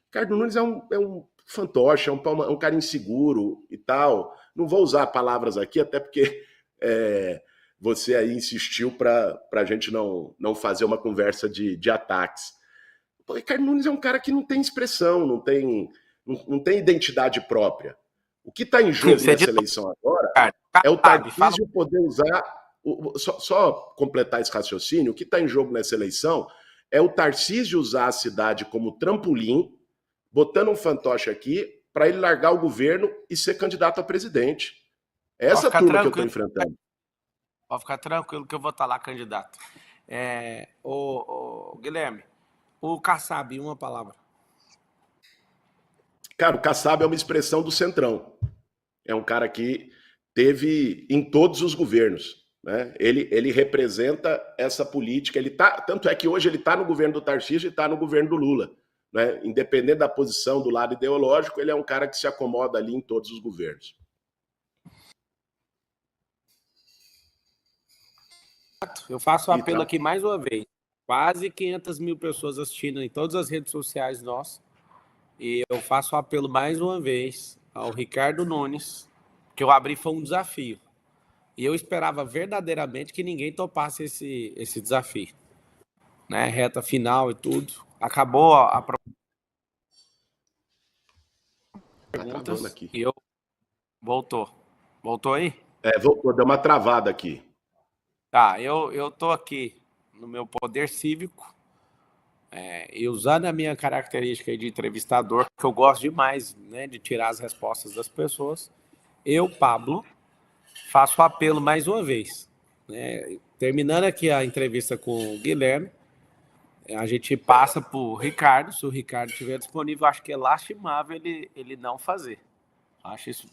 Ricardo Nunes é um fantoche, é um cara inseguro e tal. Não vou usar palavras aqui, até porque você aí insistiu para a gente não fazer uma conversa de ataques. O Ricardo Nunes é um cara que não tem expressão, não tem identidade própria. O que está em jogo nessa eleição agora é o Tarcísio poder usar... Só completar esse raciocínio, o que está em jogo nessa eleição é o Tarcísio usar a cidade como trampolim, botando um fantoche aqui, para ele largar o governo e ser candidato a presidente. É essa turma que eu estou enfrentando. Pode ficar tranquilo que eu vou estar lá candidato. Guilherme, o Kassab, uma palavra. Cara, o Kassab é uma expressão do Centrão. É um cara que teve em todos os governos. Né? Ele representa essa política. Tanto é que hoje ele está no governo do Tarcísio e está no governo do Lula. Né? Independente da posição do lado ideológico, ele é um cara que se acomoda ali em todos os governos. Eu faço o apelo aqui mais uma vez. Quase 500 mil pessoas assistindo em todas as redes sociais nossas. E eu faço o apelo mais uma vez ao Ricardo Nunes, que eu abri foi um desafio. E eu esperava verdadeiramente que ninguém topasse esse desafio, né? Reta final e tudo. Acabou a Tá travando perguntas aqui. e eu voltou. Voltou aí? Voltou, deu uma travada aqui. Tá, eu tô aqui no meu poder cívico, e usando a minha característica de entrevistador, que eu gosto demais, né, de tirar as respostas das pessoas, eu, Pablo, faço o apelo mais uma vez, né? Terminando aqui a entrevista com o Guilherme, a gente passa para o Ricardo. Se o Ricardo estiver disponível, acho que é lastimável ele não fazer. Acho isso,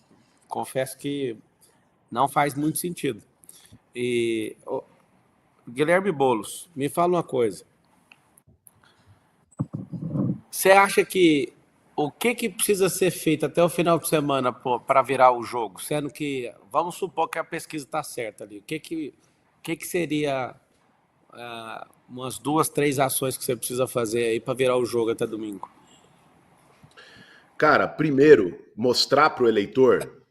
confesso que não faz muito sentido. E Guilherme Boulos, me fala uma coisa. Você acha que o que precisa ser feito até o final de semana para virar o jogo? Sendo que, vamos supor que a pesquisa está certa ali. O que seria umas 2, 3 ações que você precisa fazer aí para virar o jogo até domingo? Cara, primeiro, mostrar para o eleitor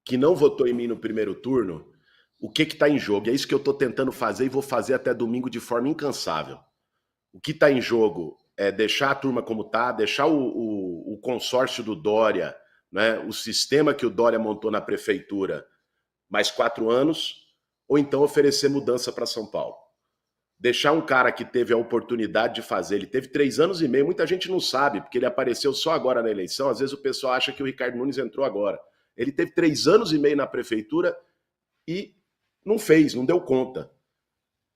que não votou em mim no primeiro turno o que está em jogo. É isso que eu estou tentando fazer e vou fazer até domingo de forma incansável. O que está em jogo é deixar a turma como está, deixar o consórcio do Dória, né, o sistema que o Dória montou na prefeitura, mais 4 anos, ou então oferecer mudança para São Paulo. Deixar um cara que teve a oportunidade de fazer, ele teve 3 anos e meio, muita gente não sabe, porque ele apareceu só agora na eleição, às vezes o pessoal acha que o Ricardo Nunes entrou agora. Ele teve 3 anos e meio na prefeitura e não fez, não deu conta.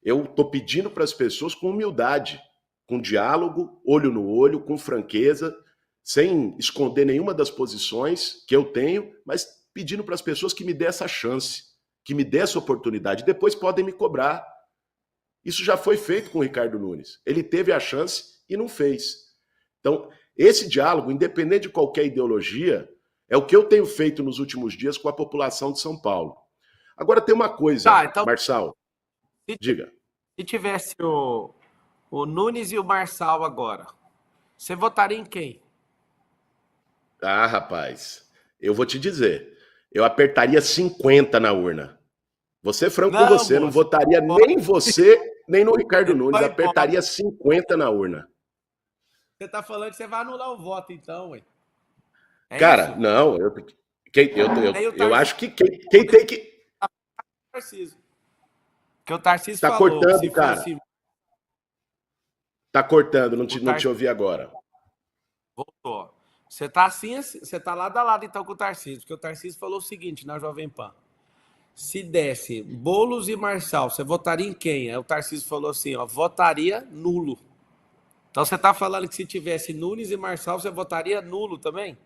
Eu estou pedindo para as pessoas com humildade, com diálogo, olho no olho, com franqueza, sem esconder nenhuma das posições que eu tenho, mas pedindo para as pessoas que me dê essa chance, que me dê essa oportunidade. Depois podem me cobrar. Isso já foi feito com o Ricardo Nunes. Ele teve a chance e não fez. Então, esse diálogo, independente de qualquer ideologia, é o que eu tenho feito nos últimos dias com a população de São Paulo. Agora tem uma coisa, Tá, então, Marçal, se, diga. se tivesse o Nunes e o Marçal agora, você votaria em quem? Ah, rapaz, eu vou te dizer, eu apertaria 50 na urna. Vou ser franco com Não, você, não moço, votaria pode, nem você, nem no Ricardo Nunes, não pode. apertaria 50 na urna. Você tá falando que você vai anular o voto, então, ué. É Cara, isso? não, Aí o eu Tarcísio, acho que quem tem que. que o Tarcísio Tá falou que cortando, se cara. fosse Tá cortando, o não te Tarcísio ouvi agora. voltou. Você tá assim, você tá lado a lado então com o Tarcísio, porque o Tarcísio falou o seguinte na Jovem Pan: se desse Boulos e Marçal, você votaria em quem? Aí o Tarcísio falou assim, ó, votaria nulo. Então você tá falando que se tivesse Nunes e Marçal, você votaria nulo também?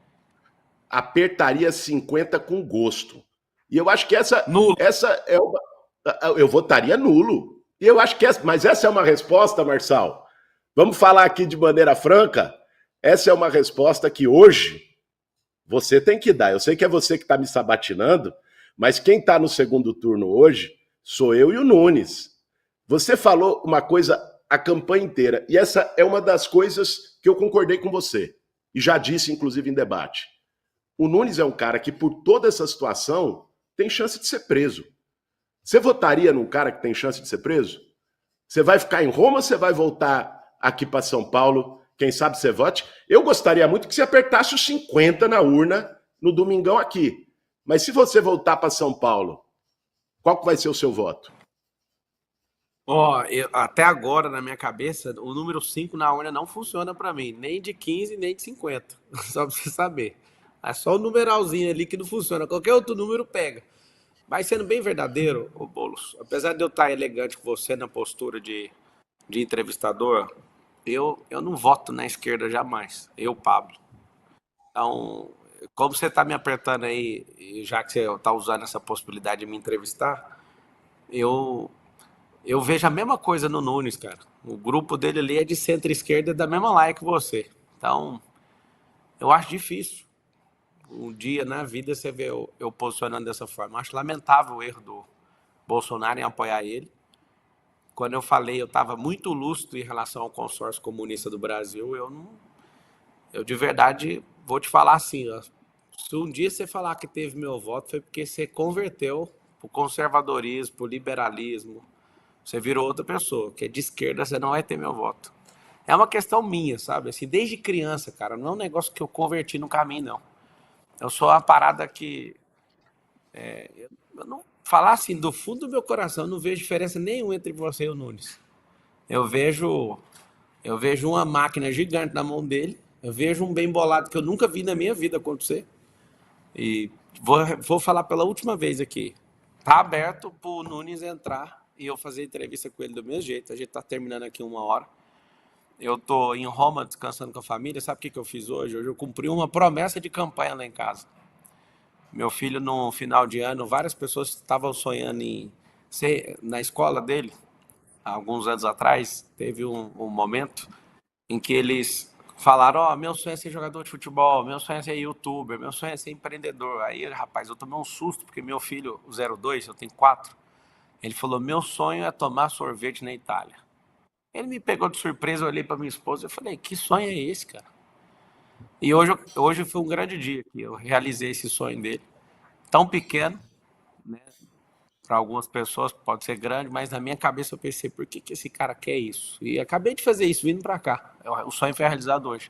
Apertaria 50 com gosto. E eu acho que Nulo. essa é uma. Eu votaria nulo. E eu acho que mas essa é uma resposta, Marçal. Vamos falar aqui de maneira franca. Essa é uma resposta que hoje você tem que dar. Eu sei que é você que está me sabatinando, mas quem está no segundo turno hoje sou eu e o Nunes. Você falou uma coisa a campanha inteira, e essa é uma das coisas que eu concordei com você, e já disse, inclusive, em debate. O Nunes é um cara que, por toda essa situação, tem chance de ser preso. Você votaria num cara que tem chance de ser preso? Você vai ficar em Roma ou você vai voltar aqui para São Paulo? Quem sabe você vote? Eu gostaria muito que você apertasse os 50 na urna no domingão aqui. Mas se você voltar para São Paulo, qual que vai ser o seu voto? Ó, até agora, na minha cabeça, o número 5 na urna não funciona para mim, nem de 15, nem de 50. Só pra você saber. É só o numeralzinho ali que não funciona. Qualquer outro número pega. Mas sendo bem verdadeiro, ô Boulos, apesar de eu estar elegante com você na postura de entrevistador, eu não voto na esquerda jamais. Eu, Pablo. Então, como você está me apertando aí, e já que você está usando essa possibilidade de me entrevistar, eu, eu vejo a mesma coisa no Nunes, cara. O grupo dele ali é de centro-esquerda, da mesma laia que você. Então, eu acho difícil um dia na vida você vê eu posicionando dessa forma. Eu acho lamentável o erro do Bolsonaro em apoiar ele. Quando eu falei, eu estava muito lúcido em relação ao consórcio comunista do Brasil. Eu de verdade vou te falar assim, ó, se um dia você falar que teve meu voto, foi porque você converteu pro conservadorismo, pro liberalismo, você virou outra pessoa, que é de esquerda, você não vai ter meu voto. É uma questão minha, sabe? Assim, desde criança, cara, não é um negócio que eu converti no caminho, não. Eu sou uma parada que eu não falar assim do fundo do meu coração, eu não vejo diferença nenhuma entre você e o Nunes. Eu vejo eu vejo uma máquina gigante na mão dele, eu vejo um bem bolado que eu nunca vi na minha vida acontecer. E vou falar pela última vez aqui. Tá aberto pro Nunes entrar e eu fazer entrevista com ele do meu jeito. A gente tá terminando aqui 1 hora. Eu tô em Roma descansando com a família. Sabe o que eu fiz hoje? Hoje eu cumpri uma promessa de campanha lá em casa. Meu filho, no final de ano, várias pessoas estavam sonhando em ser na escola dele. Há alguns anos atrás, teve um momento em que eles falaram: ó, meu sonho é ser jogador de futebol, meu sonho é ser youtuber, meu sonho é ser empreendedor. Aí, rapaz, eu tomei um susto, porque meu filho, o 02, eu tenho 4, ele falou: meu sonho é tomar sorvete na Itália. Ele me pegou de surpresa, eu olhei para minha esposa e falei: que sonho é esse, cara? E hoje foi um grande dia que eu realizei esse sonho dele. Tão pequeno, né? Para algumas pessoas pode ser grande, mas na minha cabeça eu pensei: por que esse cara quer isso? E acabei de fazer isso, vindo para cá. O sonho foi realizado hoje.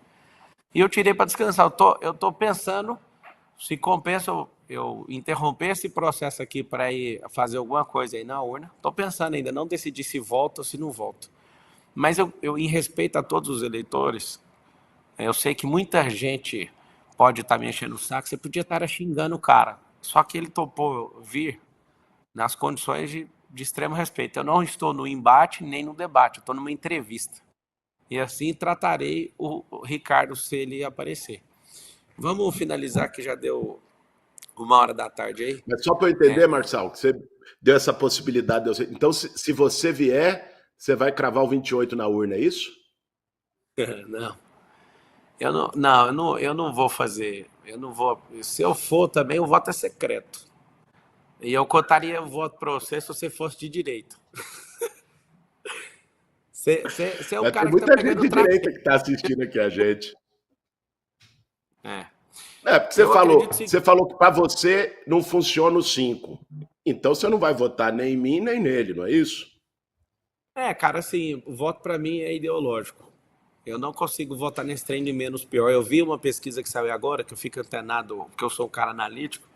E eu tirei para descansar. Eu tô pensando se compensa eu interromper esse processo aqui para ir fazer alguma coisa aí na urna. Estou pensando ainda, não decidi se volto ou se não volto. Mas em respeito a todos os eleitores, eu sei que muita gente pode estar me enchendo o saco. Você podia estar xingando o cara. Só que ele topou vir nas condições de extremo respeito. Eu não estou no embate nem no debate, eu estou numa entrevista. E assim tratarei o Ricardo se ele aparecer. Vamos finalizar que já deu 1 hora da tarde aí. Mas só para eu entender, Marçal, que você deu essa possibilidade. Então, se você vier, você vai cravar o 28 na urna, é isso? Não, eu não vou fazer. Eu não vou. Se eu for também, o voto é secreto. E eu contaria o voto para você se você fosse de direita. Você é o Mas tem cara que tá muita gente pegando de trapo. direita que está assistindo aqui a gente. É. É, porque Eu acredito sim. você falou que para você não funciona o 5. Então você não vai votar nem em mim, nem nele, não é isso? Cara, assim, o voto para mim é ideológico. Eu não consigo votar nesse trem de menos pior. Eu vi uma pesquisa que saiu agora, que eu fico antenado, porque eu sou um cara analítico.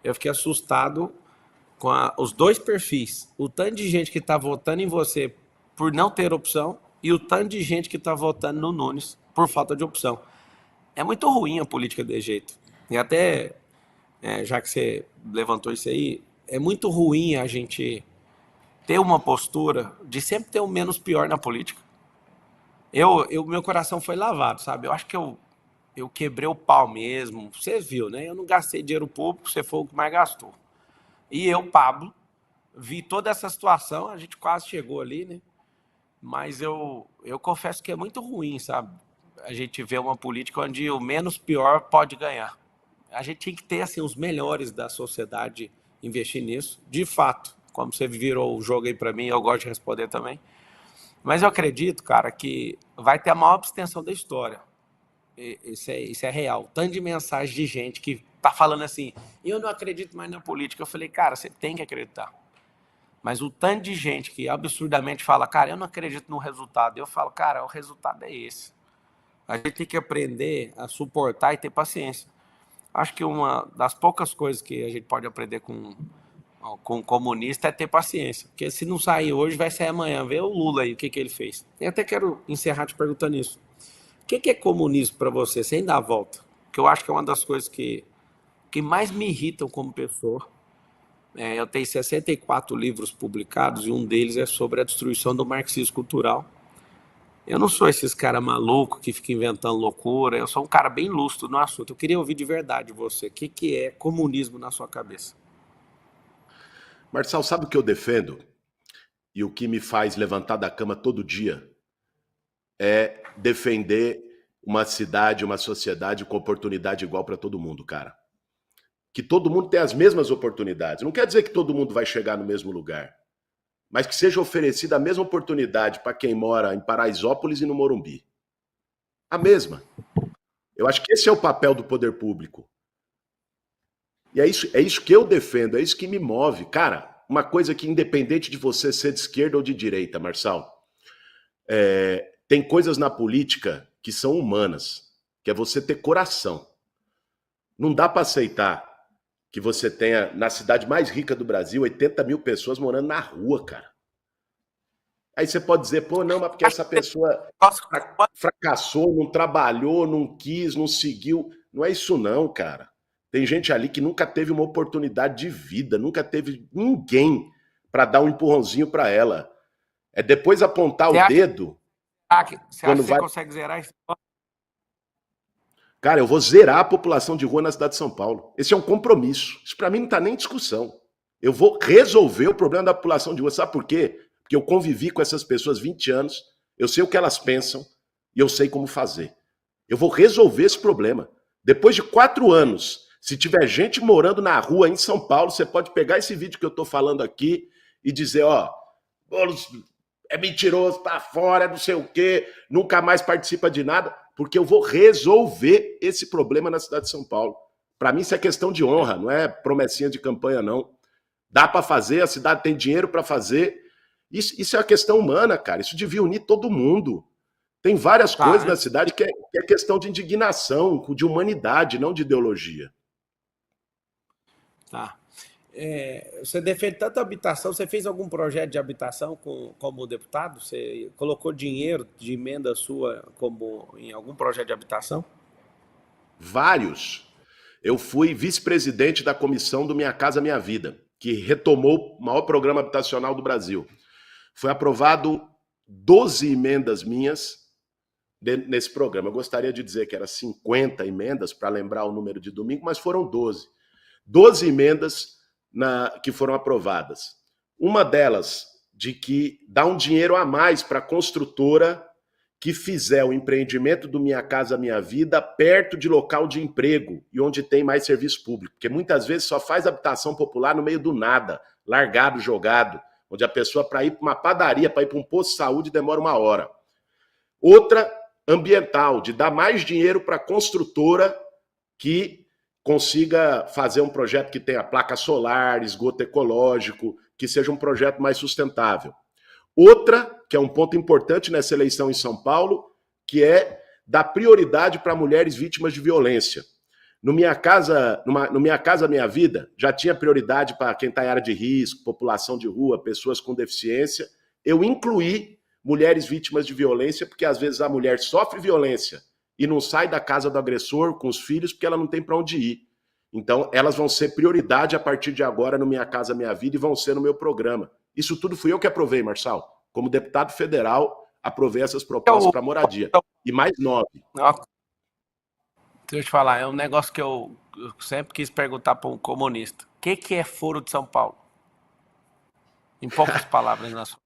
Eu fiquei assustado com os dois perfis. O tanto de gente que está votando em você por não ter opção e o tanto de gente que está votando no Nunes por falta de opção. É muito ruim a política desse jeito. E até, já que você levantou isso aí, é muito ruim a gente ter uma postura de sempre ter o menos pior na política. Meu coração foi lavado, sabe? Eu acho que eu quebrei o pau mesmo. Você viu, né? Eu não gastei dinheiro público, você foi o que mais gastou. E eu, Pablo, vi toda essa situação, a gente quase chegou ali, né? Mas eu confesso que é muito ruim, sabe? A gente vê uma política onde o menos pior pode ganhar. A gente tem que ter, assim, os melhores da sociedade investir nisso, de fato. Como você virou o jogo aí para mim, eu gosto de responder também. Mas eu acredito, cara, que vai ter a maior abstenção da história. Isso é real. Tanto de mensagem de gente que tá falando assim: eu não acredito mais na política. Eu falei: cara, você tem que acreditar. Mas o tanto de gente que absurdamente fala: cara, eu não acredito no resultado. Eu falo: cara, o resultado é esse. A gente tem que aprender a suportar e ter paciência. Acho que uma das poucas coisas que a gente pode aprender com um comunista é ter paciência. Porque se não sair hoje, vai sair amanhã. Vê o Lula aí, o que ele fez. Eu até quero encerrar te perguntando isso. O que é comunismo para você, sem dar a volta? Que eu acho que é uma das coisas que mais me irritam como pessoa. Eu tenho 64 livros publicados e um deles é sobre a destruição do marxismo cultural. Eu não sou esses cara maluco que fica inventando loucura, eu sou um cara bem lúcido no assunto. Eu queria ouvir de verdade de você. O que é comunismo na sua cabeça? Marçal, sabe o que eu defendo? E o que me faz levantar da cama todo dia é defender uma cidade, uma sociedade com oportunidade igual para todo mundo, cara. Que todo mundo tenha as mesmas oportunidades. Não quer dizer que todo mundo vai chegar no mesmo lugar, mas que seja oferecida a mesma oportunidade para quem mora em Paraisópolis e no Morumbi. A mesma. Eu acho que esse é o papel do poder público. E é isso que eu defendo, é isso que me move. Cara, uma coisa que independente de você ser de esquerda ou de direita, Marçal, tem coisas na política que são humanas, que é você ter coração. Não dá para aceitar que você tenha, na cidade mais rica do Brasil, 80 mil pessoas morando na rua, cara. Aí você pode dizer, pô, não, mas porque essa pessoa fracassou, não trabalhou, não quis, não seguiu. Não é isso não, cara. Tem gente ali que nunca teve uma oportunidade de vida, nunca teve ninguém para dar um empurrãozinho para ela. É depois apontar o dedo. Você acha que você consegue zerar isso? Cara, eu vou zerar a população de rua na cidade de São Paulo. Esse é um compromisso. Isso para mim não tá nem em discussão. Eu vou resolver o problema da população de rua. Sabe por quê? Porque eu convivi com essas pessoas 20 anos, eu sei o que elas pensam e eu sei como fazer. Eu vou resolver esse problema. Depois de 4 anos, se tiver gente morando na rua em São Paulo, você pode pegar esse vídeo que eu tô falando aqui e dizer, ó, Boulos é mentiroso, tá fora, não sei o quê, nunca mais participa de nada, porque eu vou resolver esse problema na cidade de São Paulo. Para mim isso é questão de honra, não é promessinha de campanha, não. Dá para fazer, a cidade tem dinheiro para fazer. Isso é uma questão humana, cara. Isso devia unir todo mundo. Tem várias coisas na cidade que é questão de indignação, de humanidade, não de ideologia. Tá. Você defende tanto a habitação, você fez algum projeto de habitação como deputado? Você colocou dinheiro de emenda sua como em algum projeto de habitação? Vários. Eu fui vice-presidente da comissão do Minha Casa Minha Vida, que retomou o maior programa habitacional do Brasil. Foi aprovado 12 emendas minhas nesse programa. Eu gostaria de dizer que eram 50 emendas, para lembrar o número de domingo, mas foram 12. 12 emendas que foram aprovadas. Uma delas, de que dá um dinheiro a mais para a construtora que fizer o empreendimento do Minha Casa Minha Vida perto de local de emprego e onde tem mais serviço público. Porque muitas vezes só faz habitação popular no meio do nada, largado, jogado, onde a pessoa, para ir para uma padaria, para ir para um posto de saúde, demora 1 hora. Outra, ambiental, de dar mais dinheiro para a construtora que consiga fazer um projeto que tenha placa solar, esgoto ecológico, que seja um projeto mais sustentável. Outra, que é um ponto importante nessa eleição em São Paulo, que é dar prioridade para mulheres vítimas de violência. No Minha Casa Minha Vida, já tinha prioridade para quem está em área de risco, população de rua, pessoas com deficiência. Eu incluí mulheres vítimas de violência, porque às vezes a mulher sofre violência e não sai da casa do agressor com os filhos porque ela não tem para onde ir. Então, elas vão ser prioridade a partir de agora no Minha Casa Minha Vida e vão ser no meu programa. Isso tudo fui eu que aprovei, Marçal. Como deputado federal, aprovei essas propostas para moradia. E mais 9. Deixa eu te falar, é um negócio que eu sempre quis perguntar para um comunista. O que é Foro de São Paulo? Em poucas palavras, na sua.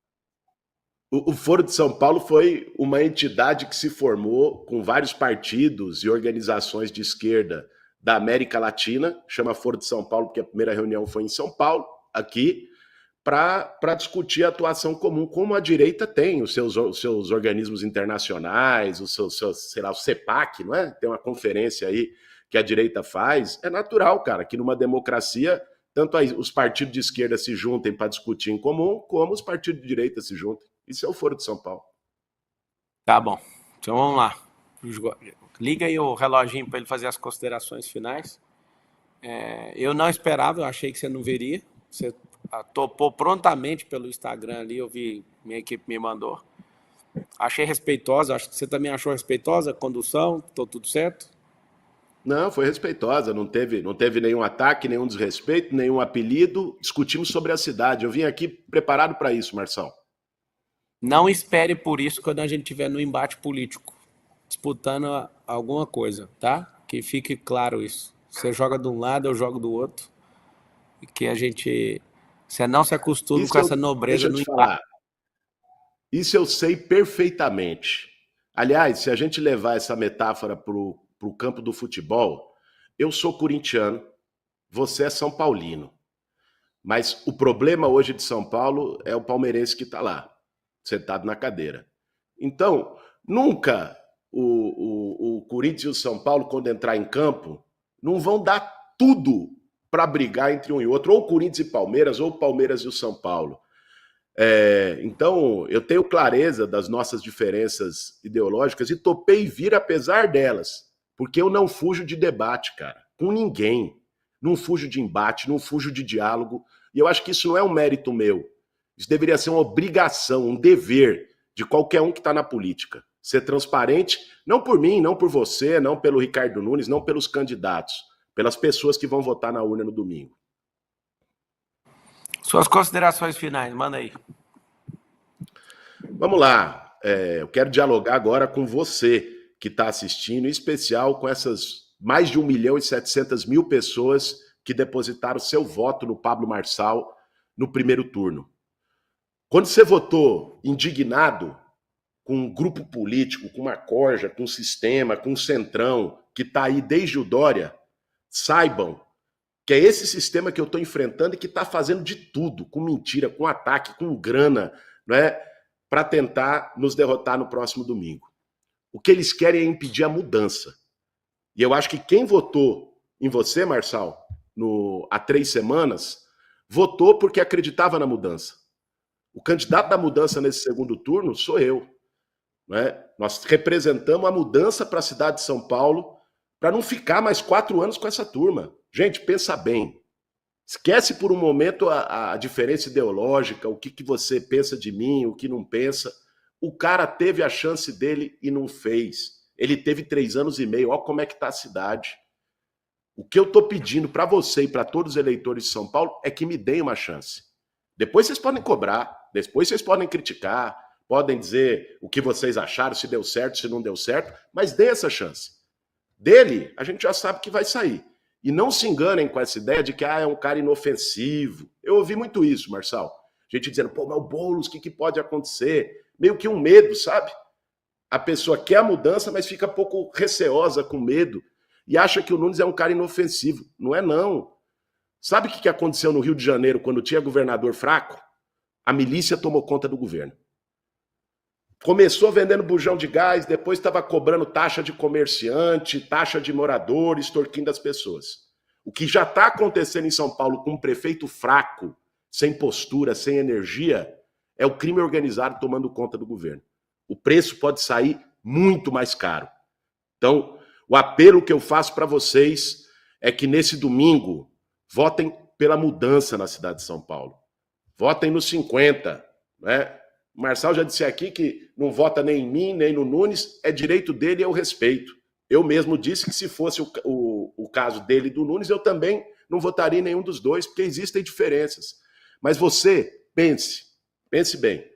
O Foro de São Paulo foi uma entidade que se formou com vários partidos e organizações de esquerda da América Latina, chama Foro de São Paulo porque a primeira reunião foi em São Paulo, aqui, para discutir a atuação comum, como a direita tem os seus organismos internacionais, sei lá, o CEPAC, não é? Tem uma conferência aí que a direita faz. É natural, cara, que numa democracia, tanto os partidos de esquerda se juntem para discutir em comum, como os partidos de direita se juntem. Isso é o Foro de São Paulo. Tá bom. Então vamos lá. Liga aí o reloginho para ele fazer as considerações finais. Eu não esperava, eu achei que você não viria. Você topou prontamente pelo Instagram ali, eu vi, minha equipe me mandou. Achei respeitosa, acho que você também achou respeitosa a condução, tô tudo certo? Não, foi respeitosa, não teve nenhum ataque, nenhum desrespeito, nenhum apelido. Discutimos sobre a cidade. Eu vim aqui preparado para isso, Marção. Não espere por isso quando a gente estiver no embate político, disputando alguma coisa, tá? Que fique claro isso. Você joga de um lado, eu jogo do outro. E que você não se acostume com essa nobreza no embate. Isso eu sei perfeitamente. Aliás, se a gente levar essa metáfora para o campo do futebol, eu sou corintiano, você é São Paulino. Mas o problema hoje de São Paulo é o palmeirense que está lá, sentado na cadeira. Então, nunca o Corinthians e o São Paulo, quando entrar em campo, não vão dar tudo para brigar entre um e outro, ou Corinthians e Palmeiras, ou Palmeiras e o São Paulo. Então, eu tenho clareza das nossas diferenças ideológicas e topei vir apesar delas, porque eu não fujo de debate, cara, com ninguém. Não fujo de embate, não fujo de diálogo, e eu acho que isso não é um mérito meu. Isso deveria ser uma obrigação, um dever de qualquer um que está na política. Ser transparente, não por mim, não por você, não pelo Ricardo Nunes, não pelos candidatos, pelas pessoas que vão votar na urna no domingo. Suas considerações finais, manda aí. Vamos lá. Eu quero dialogar agora com você que está assistindo, em especial com essas mais de 1.700.000 pessoas que depositaram seu voto no Pablo Marçal no primeiro turno. Quando você votou indignado com um grupo político, com uma corja, com um sistema, com um centrão que está aí desde o Dória, saibam que é esse sistema que eu estou enfrentando e que está fazendo de tudo, com mentira, com ataque, com grana, não é, para tentar nos derrotar no próximo domingo. O que eles querem é impedir a mudança. E eu acho que quem votou em você, Marçal, há 3 semanas, votou porque acreditava na mudança. O candidato da mudança nesse segundo turno sou eu. Né? Nós representamos a mudança para a cidade de São Paulo para não ficar mais 4 anos com essa turma. Gente, pensa bem. Esquece por um momento a diferença ideológica, o que você pensa de mim, o que não pensa. O cara teve a chance dele e não fez. Ele teve 3 anos e meio. Olha como é que está a cidade. O que eu estou pedindo para você e para todos os eleitores de São Paulo é que me deem uma chance. Depois vocês podem cobrar, depois vocês podem criticar, podem dizer o que vocês acharam, se deu certo, se não deu certo, mas dê essa chance. Dele, a gente já sabe que vai sair. E não se enganem com essa ideia de que é um cara inofensivo. Eu ouvi muito isso, Marçal. Gente dizendo, pô, mas o Boulos, o que pode acontecer? Meio que um medo, sabe? A pessoa quer a mudança, mas fica um pouco receosa, com medo, e acha que o Nunes é um cara inofensivo. Não é, não. Sabe o que aconteceu no Rio de Janeiro quando tinha governador fraco? A milícia tomou conta do governo. Começou vendendo bujão de gás, depois estava cobrando taxa de comerciante, taxa de morador, extorquindo as pessoas. O que já está acontecendo em São Paulo com um prefeito fraco, sem postura, sem energia, é o crime organizado tomando conta do governo. O preço pode sair muito mais caro. Então, o apelo que eu faço para vocês é que nesse domingo votem pela mudança na cidade de São Paulo. Votem no 50, né? O Marçal já disse aqui que não vota nem em mim, nem no Nunes, é direito dele e eu respeito. Eu mesmo disse que se fosse o caso dele e do Nunes, eu também não votaria em nenhum dos dois, porque existem diferenças. Mas você, pense bem.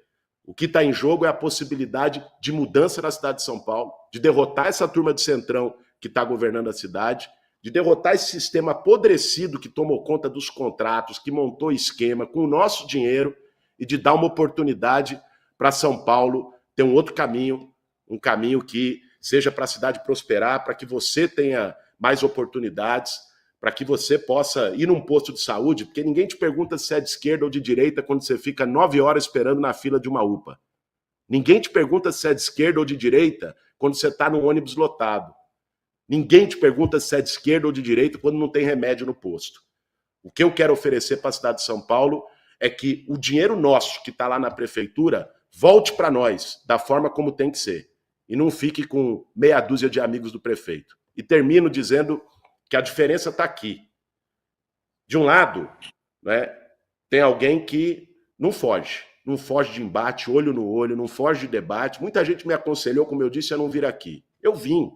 O que está em jogo é a possibilidade de mudança na cidade de São Paulo, de derrotar essa turma de centrão que está governando a cidade, de derrotar esse sistema apodrecido que tomou conta dos contratos, que montou esquema com o nosso dinheiro, e de dar uma oportunidade para São Paulo ter um outro caminho, um caminho que seja para a cidade prosperar, para que você tenha mais oportunidades, para que você possa ir num posto de saúde, porque ninguém te pergunta se é de esquerda ou de direita quando você fica 9 horas esperando na fila de uma UPA. Ninguém te pergunta se é de esquerda ou de direita quando você está num ônibus lotado. Ninguém te pergunta se é de esquerda ou de direita quando não tem remédio no posto. O que eu quero oferecer para a cidade de São Paulo é que o dinheiro nosso que está lá na prefeitura volte para nós, da forma como tem que ser. E não fique com meia dúzia de amigos do prefeito. E termino dizendo que a diferença está aqui. De um lado, né, tem alguém que não foge de embate, olho no olho, não foge de debate. Muita gente me aconselhou, como eu disse, a não vir aqui. Eu vim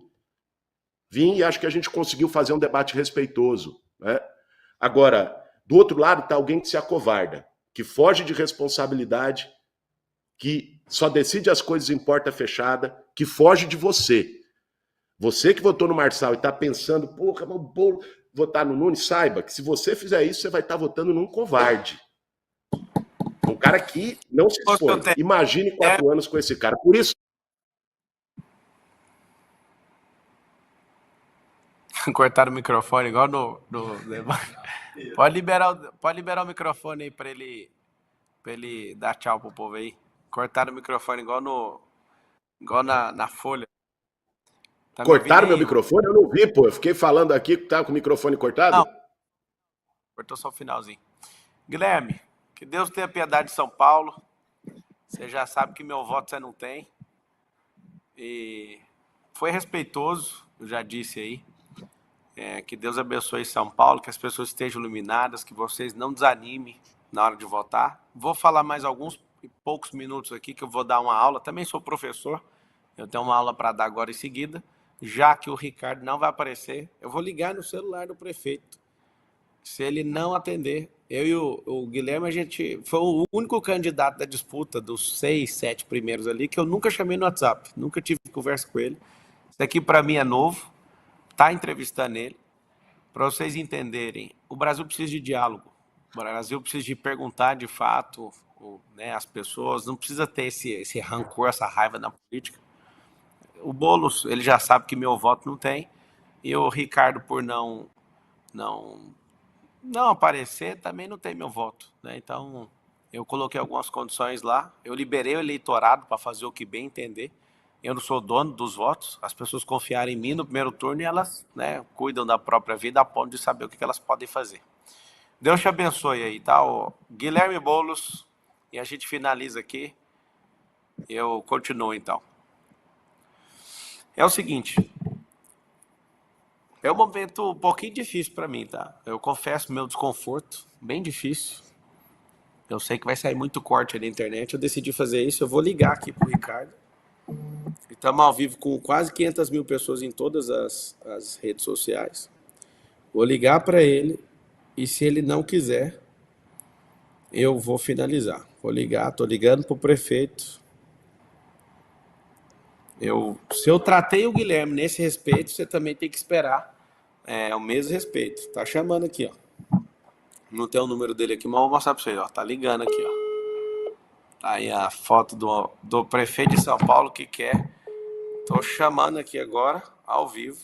e acho que a gente conseguiu fazer um debate respeitoso, né? Agora, do outro lado está alguém que se acovarda, que foge de responsabilidade, que só decide as coisas em porta fechada, que foge de você. Você que votou no Marçal e está pensando, porra, vou votar no Nunes, saiba que se você fizer isso, você vai estar votando num covarde. Um cara que não se expõe. Imagine 4 anos com esse cara. Por isso... Cortaram o microfone igual no... Pode liberar o microfone aí para ele dar tchau pro povo aí. Cortaram o microfone igual na Folha. Tá Cortaram meu microfone? Eu não vi, pô. Eu fiquei falando aqui que tava com o microfone cortado. Não. Cortou só o finalzinho. Guilherme, que Deus tenha piedade de São Paulo. Você já sabe que meu voto você não tem. E foi respeitoso, eu já disse aí. Que Deus abençoe São Paulo, que as pessoas estejam iluminadas, que vocês não desanimem na hora de votar. Vou falar mais alguns poucos minutos aqui, que eu vou dar uma aula. Também sou professor, eu tenho uma aula para dar agora em seguida. Já que o Ricardo não vai aparecer, eu vou ligar no celular do prefeito. Se ele não atender, eu e o Guilherme, a gente foi o único candidato da disputa dos 6, 7 primeiros ali que eu nunca chamei no WhatsApp, nunca tive conversa com ele. Isso aqui para mim é novo, tá entrevistando ele, para vocês entenderem. O Brasil precisa de diálogo, o Brasil precisa de perguntar de fato, né, as pessoas, não precisa ter esse rancor, essa raiva na política. O Boulos, ele já sabe que meu voto não tem, e o Ricardo, por não aparecer, também não tem meu voto, né? Então, eu coloquei algumas condições lá, eu liberei o eleitorado para fazer o que bem entender. Eu não sou dono dos votos, as pessoas confiaram em mim no primeiro turno e elas, né, cuidam da própria vida a ponto de saber o que elas podem fazer. Deus te abençoe aí, tá? O Guilherme Boulos, e a gente finaliza aqui. Eu continuo então. É o seguinte, é um momento um pouquinho difícil para mim, tá? Eu confesso meu desconforto, bem difícil. Eu sei que vai sair muito corte aí na internet, eu decidi fazer isso, eu vou ligar aqui pro Ricardo. Estamos ao vivo com quase 500 mil pessoas em todas as redes sociais. Vou ligar para ele e se ele não quiser, eu vou finalizar. Vou ligar, estou ligando para o prefeito. Se eu tratei o Guilherme nesse respeito, você também tem que esperar o mesmo respeito. Tá chamando aqui, ó. Não tem o número dele aqui, mas vou mostrar para vocês, ó. Tá ligando aqui, ó. Tá aí a foto do prefeito de São Paulo que quer. Tô chamando aqui agora, ao vivo.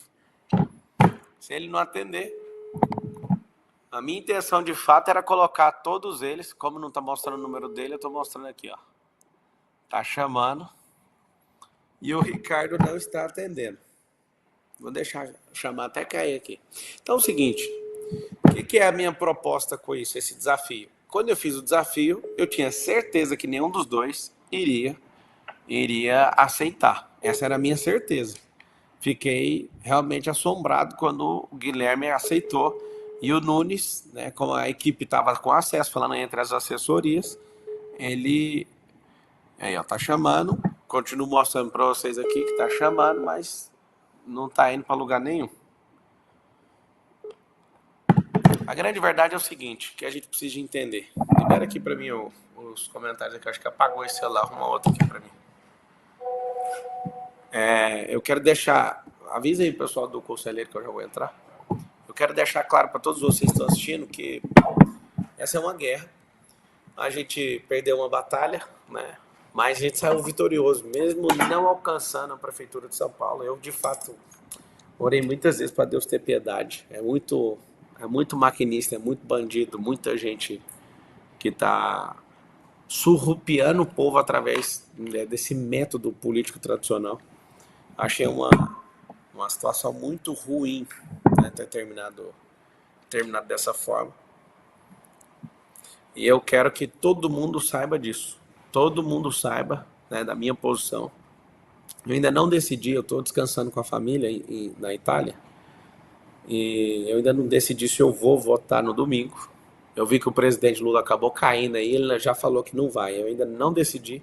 Se ele não atender, a minha intenção de fato era colocar todos eles, como não tá mostrando o número dele, eu tô mostrando aqui, ó. Tá chamando. E o Ricardo não está atendendo. Vou deixar chamar até cair aqui. Então é o seguinte, o que é a minha proposta com isso, esse desafio? Quando eu fiz o desafio, eu tinha certeza que nenhum dos dois iria aceitar. Essa era a minha certeza. Fiquei realmente assombrado quando o Guilherme aceitou. E o Nunes, né, como a equipe estava com acesso, falando entre as assessorias, ele aí, ó, tá chamando. Continuo mostrando para vocês aqui que tá chamando, mas não tá indo para lugar nenhum. A grande verdade é o seguinte, que a gente precisa entender. Libera aqui para mim os comentários aqui, eu acho que apagou esse celular, arruma outro aqui para mim. Eu quero deixar, avisa aí pessoal do conselheiro que eu já vou entrar. Eu quero deixar claro para todos vocês que estão assistindo que essa é uma guerra. A gente perdeu uma batalha, né? Mas a gente saiu vitorioso, mesmo não alcançando a prefeitura de São Paulo. Eu, de fato, orei muitas vezes para Deus ter piedade. É muito maquinista, é muito bandido, muita gente que está surrupiando o povo através desse método político tradicional. Achei uma situação muito ruim, né, ter terminado dessa forma. E eu quero que todo mundo saiba disso. Todo mundo saiba, né, da minha posição. Eu ainda não decidi, eu estou descansando com a família na Itália. E eu ainda não decidi se eu vou votar no domingo. Eu vi que o presidente Lula acabou caindo aí, ele já falou que não vai. Eu ainda não decidi.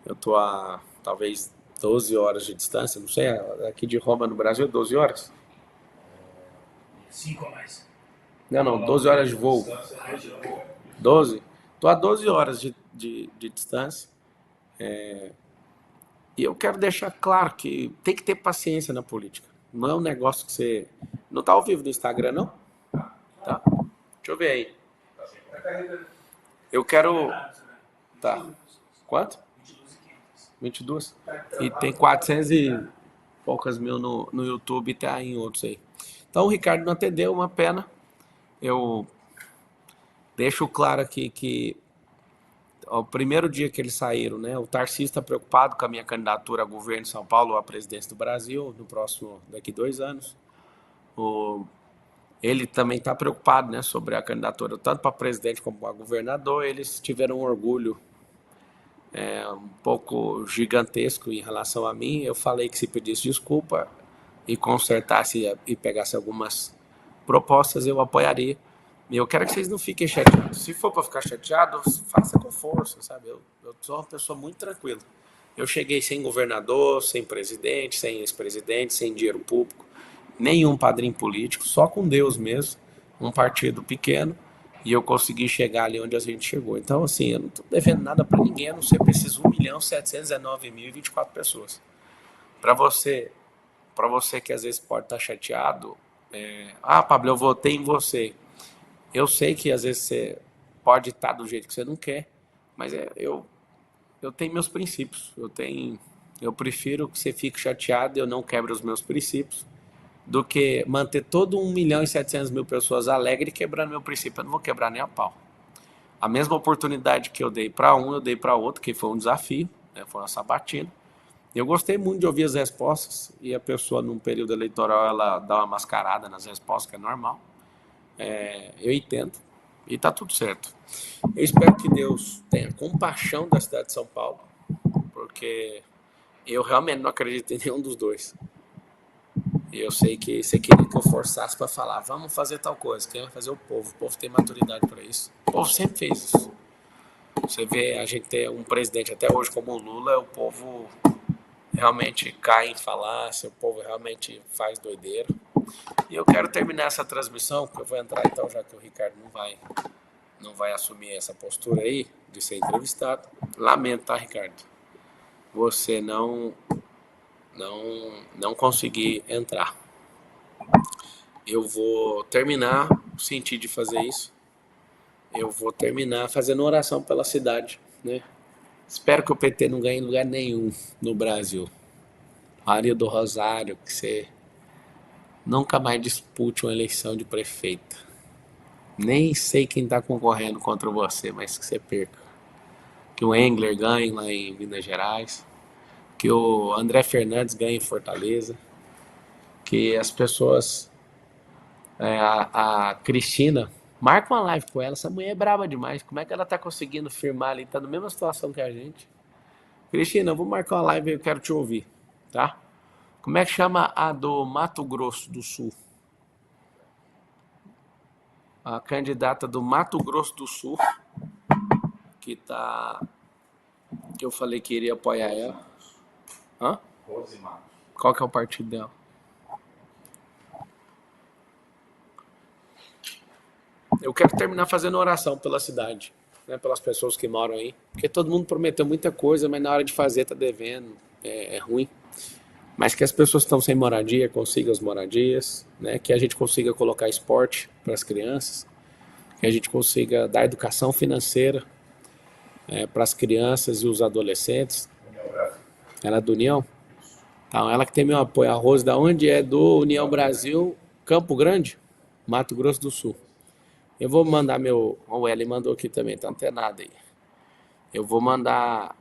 Eu estou a talvez 12 horas de distância, não sei, aqui de Roma no Brasil, 12 horas? 5 a mais. Não, 12 horas de voo. 12? Estou a 12 horas de distância. E eu quero deixar claro que tem que ter paciência na política. Não é um negócio que você... Não está ao vivo no Instagram, não? Tá. Deixa eu ver aí. Eu quero... Tá. Quanto? 22? E tem 400 e poucas mil no YouTube e tá em outros aí. Então o Ricardo não atendeu, uma pena. Eu deixo claro aqui que o primeiro dia que eles saíram, né, o Tarcísio está preocupado com a minha candidatura a governo de São Paulo ou à presidência do Brasil, daqui 2 anos. ele também está preocupado, né, sobre a candidatura, tanto para presidente como para governador. Eles tiveram um orgulho um pouco gigantesco em relação a mim. Eu falei que se pedisse desculpa e consertasse e pegasse algumas propostas, eu apoiaria. E eu quero que vocês não fiquem chateados. Se for para ficar chateado, faça com força, sabe? Eu sou uma pessoa muito tranquila. Eu cheguei sem governador, sem presidente, sem ex-presidente, sem dinheiro público, nenhum padrinho político, só com Deus mesmo, um partido pequeno, e eu consegui chegar ali onde a gente chegou. Então, assim, eu não estou devendo nada para ninguém, a não ser para esses 1.719.024 pessoas. Para você que às vezes pode estar chateado, Pablo, eu votei em você. Eu sei que às vezes você pode estar do jeito que você não quer, mas eu tenho meus princípios. Eu prefiro que você fique chateado e eu não quebre os meus princípios do que manter todo 1.700.000 pessoas alegres quebrando meu princípio. Eu não vou quebrar nem a pau. A mesma oportunidade que eu dei para um, eu dei para outro, que foi um desafio, né, foi uma sabatina. Eu gostei muito de ouvir as respostas, e a pessoa, num período eleitoral, ela dá uma mascarada nas respostas, que é normal. Eu entendo, e está tudo certo. Eu espero que Deus tenha compaixão da cidade de São Paulo, porque eu realmente não acredito em nenhum dos dois. E eu sei que você queria que eu forçasse para falar, vamos fazer tal coisa. Quem vai fazer? O povo. O povo tem maturidade para isso. O povo sempre fez isso. Você vê a gente ter um presidente até hoje como o Lula, o povo realmente cai em falácia, o povo realmente faz doideira. E eu quero terminar essa transmissão, porque eu vou entrar então, já que o Ricardo não vai assumir essa postura aí de ser entrevistado. Lamento, tá, Ricardo? Você não conseguir entrar. Eu vou terminar, senti de fazer isso. Eu vou terminar fazendo oração pela cidade, né? Espero que o PT não ganhe em lugar nenhum no Brasil. Maria do Rosário, que você nunca mais dispute uma eleição de prefeita. Nem sei quem está concorrendo contra você, mas que você perca. Que o Engler ganhe lá em Minas Gerais. Que o André Fernandes ganhe em Fortaleza. Que as pessoas... a Cristina... Marca uma live com ela. Essa mulher é braba demais. Como é que ela tá conseguindo firmar ali? Tá na mesma situação que a gente. Cristina, eu vou marcar uma live e eu quero te ouvir, tá? Como é que chama a do Mato Grosso do Sul? A candidata do Mato Grosso do Sul, que eu falei que iria apoiar ela. Hã? Qual que é o partido dela? Eu quero terminar fazendo oração pela cidade, né, pelas pessoas que moram aí, porque todo mundo prometeu muita coisa, mas na hora de fazer tá devendo, é ruim. Mas que as pessoas que estão sem moradia consigam as moradias, né, que a gente consiga colocar esporte para as crianças, que a gente consiga dar educação financeira para as crianças e os adolescentes. Ela é do União? Então, ela que tem meu apoio. A Rose, da onde é? Do União Brasil, Campo Grande, Mato Grosso do Sul. Eu vou mandar o Eli mandou aqui também, tá antenado aí. Eu vou mandar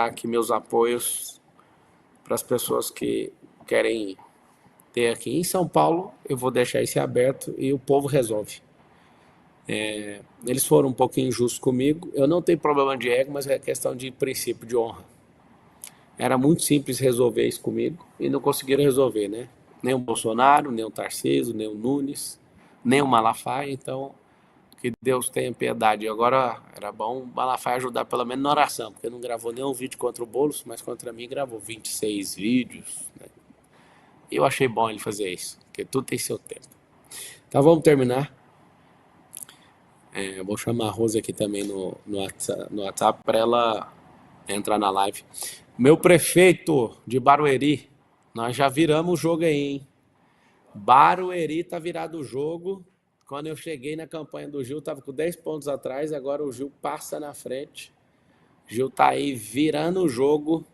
aqui meus apoios para as pessoas que querem ter aqui. Em São Paulo, eu vou deixar isso aberto e o povo resolve. Eles foram um pouquinho injustos comigo. Eu não tenho problema de ego, mas é questão de princípio, de honra. Era muito simples resolver isso comigo e não conseguiram resolver, né? Nem o Bolsonaro, nem o Tarcísio, nem o Nunes, nem o Malafaia. Então, que Deus tenha piedade. Agora, era bom o Malafaia ajudar pelo menos na oração, porque não gravou nenhum vídeo contra o Boulos, mas contra mim gravou 26 vídeos. Né? E eu achei bom ele fazer isso, porque tudo tem seu tempo. Então, vamos terminar. Eu vou chamar a Rose aqui também no WhatsApp para ela entrar na live. Meu prefeito de Barueri, nós já viramos o jogo aí, hein? Barueri tá virado o jogo. Quando eu cheguei na campanha do Gil, tava com 10 pontos atrás, agora o Gil passa na frente. Gil tá aí virando o jogo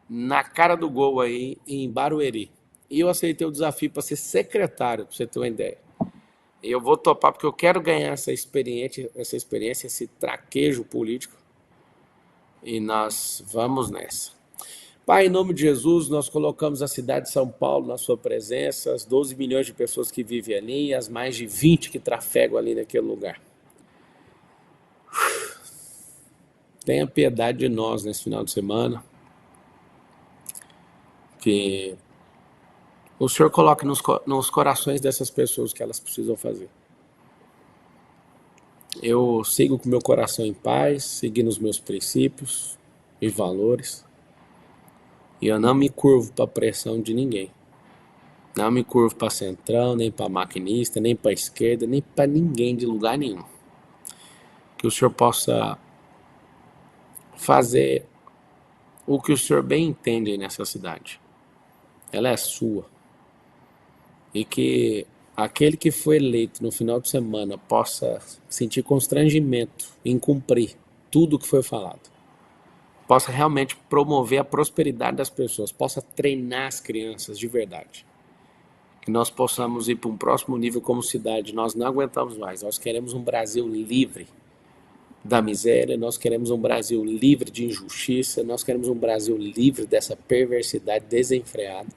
na cara do gol aí em Barueri. E eu aceitei o desafio para ser secretário, para você ter uma ideia. E eu vou topar porque eu quero ganhar essa experiência, esse traquejo político. E nós vamos nessa. Pai, em nome de Jesus, nós colocamos a cidade de São Paulo na sua presença, as 12 milhões de pessoas que vivem ali e as mais de 20 que trafegam ali naquele lugar. Tenha piedade de nós nesse final de semana, que o Senhor coloque nos corações dessas pessoas o que elas precisam fazer. Eu sigo com meu coração em paz, seguindo os meus princípios e valores, e eu não me curvo para a pressão de ninguém. Não me curvo para centrão, nem para maquinista, nem para esquerda, nem para ninguém de lugar nenhum. Que o Senhor possa fazer o que o Senhor bem entende aí nessa cidade. Ela é sua. E que aquele que foi eleito no final de semana possa sentir constrangimento em cumprir tudo o que foi falado. Possa realmente promover a prosperidade das pessoas, possa treinar as crianças de verdade. Que nós possamos ir para um próximo nível como cidade. Nós não aguentamos mais, nós queremos um Brasil livre da miséria, nós queremos um Brasil livre de injustiça, nós queremos um Brasil livre dessa perversidade desenfreada.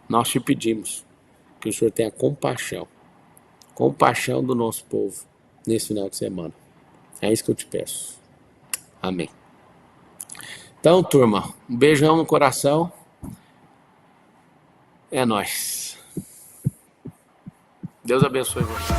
Nós te pedimos que o Senhor tenha compaixão do nosso povo nesse final de semana. É isso que eu te peço. Amém. Então, turma, um beijão no coração. É nóis. Deus abençoe você.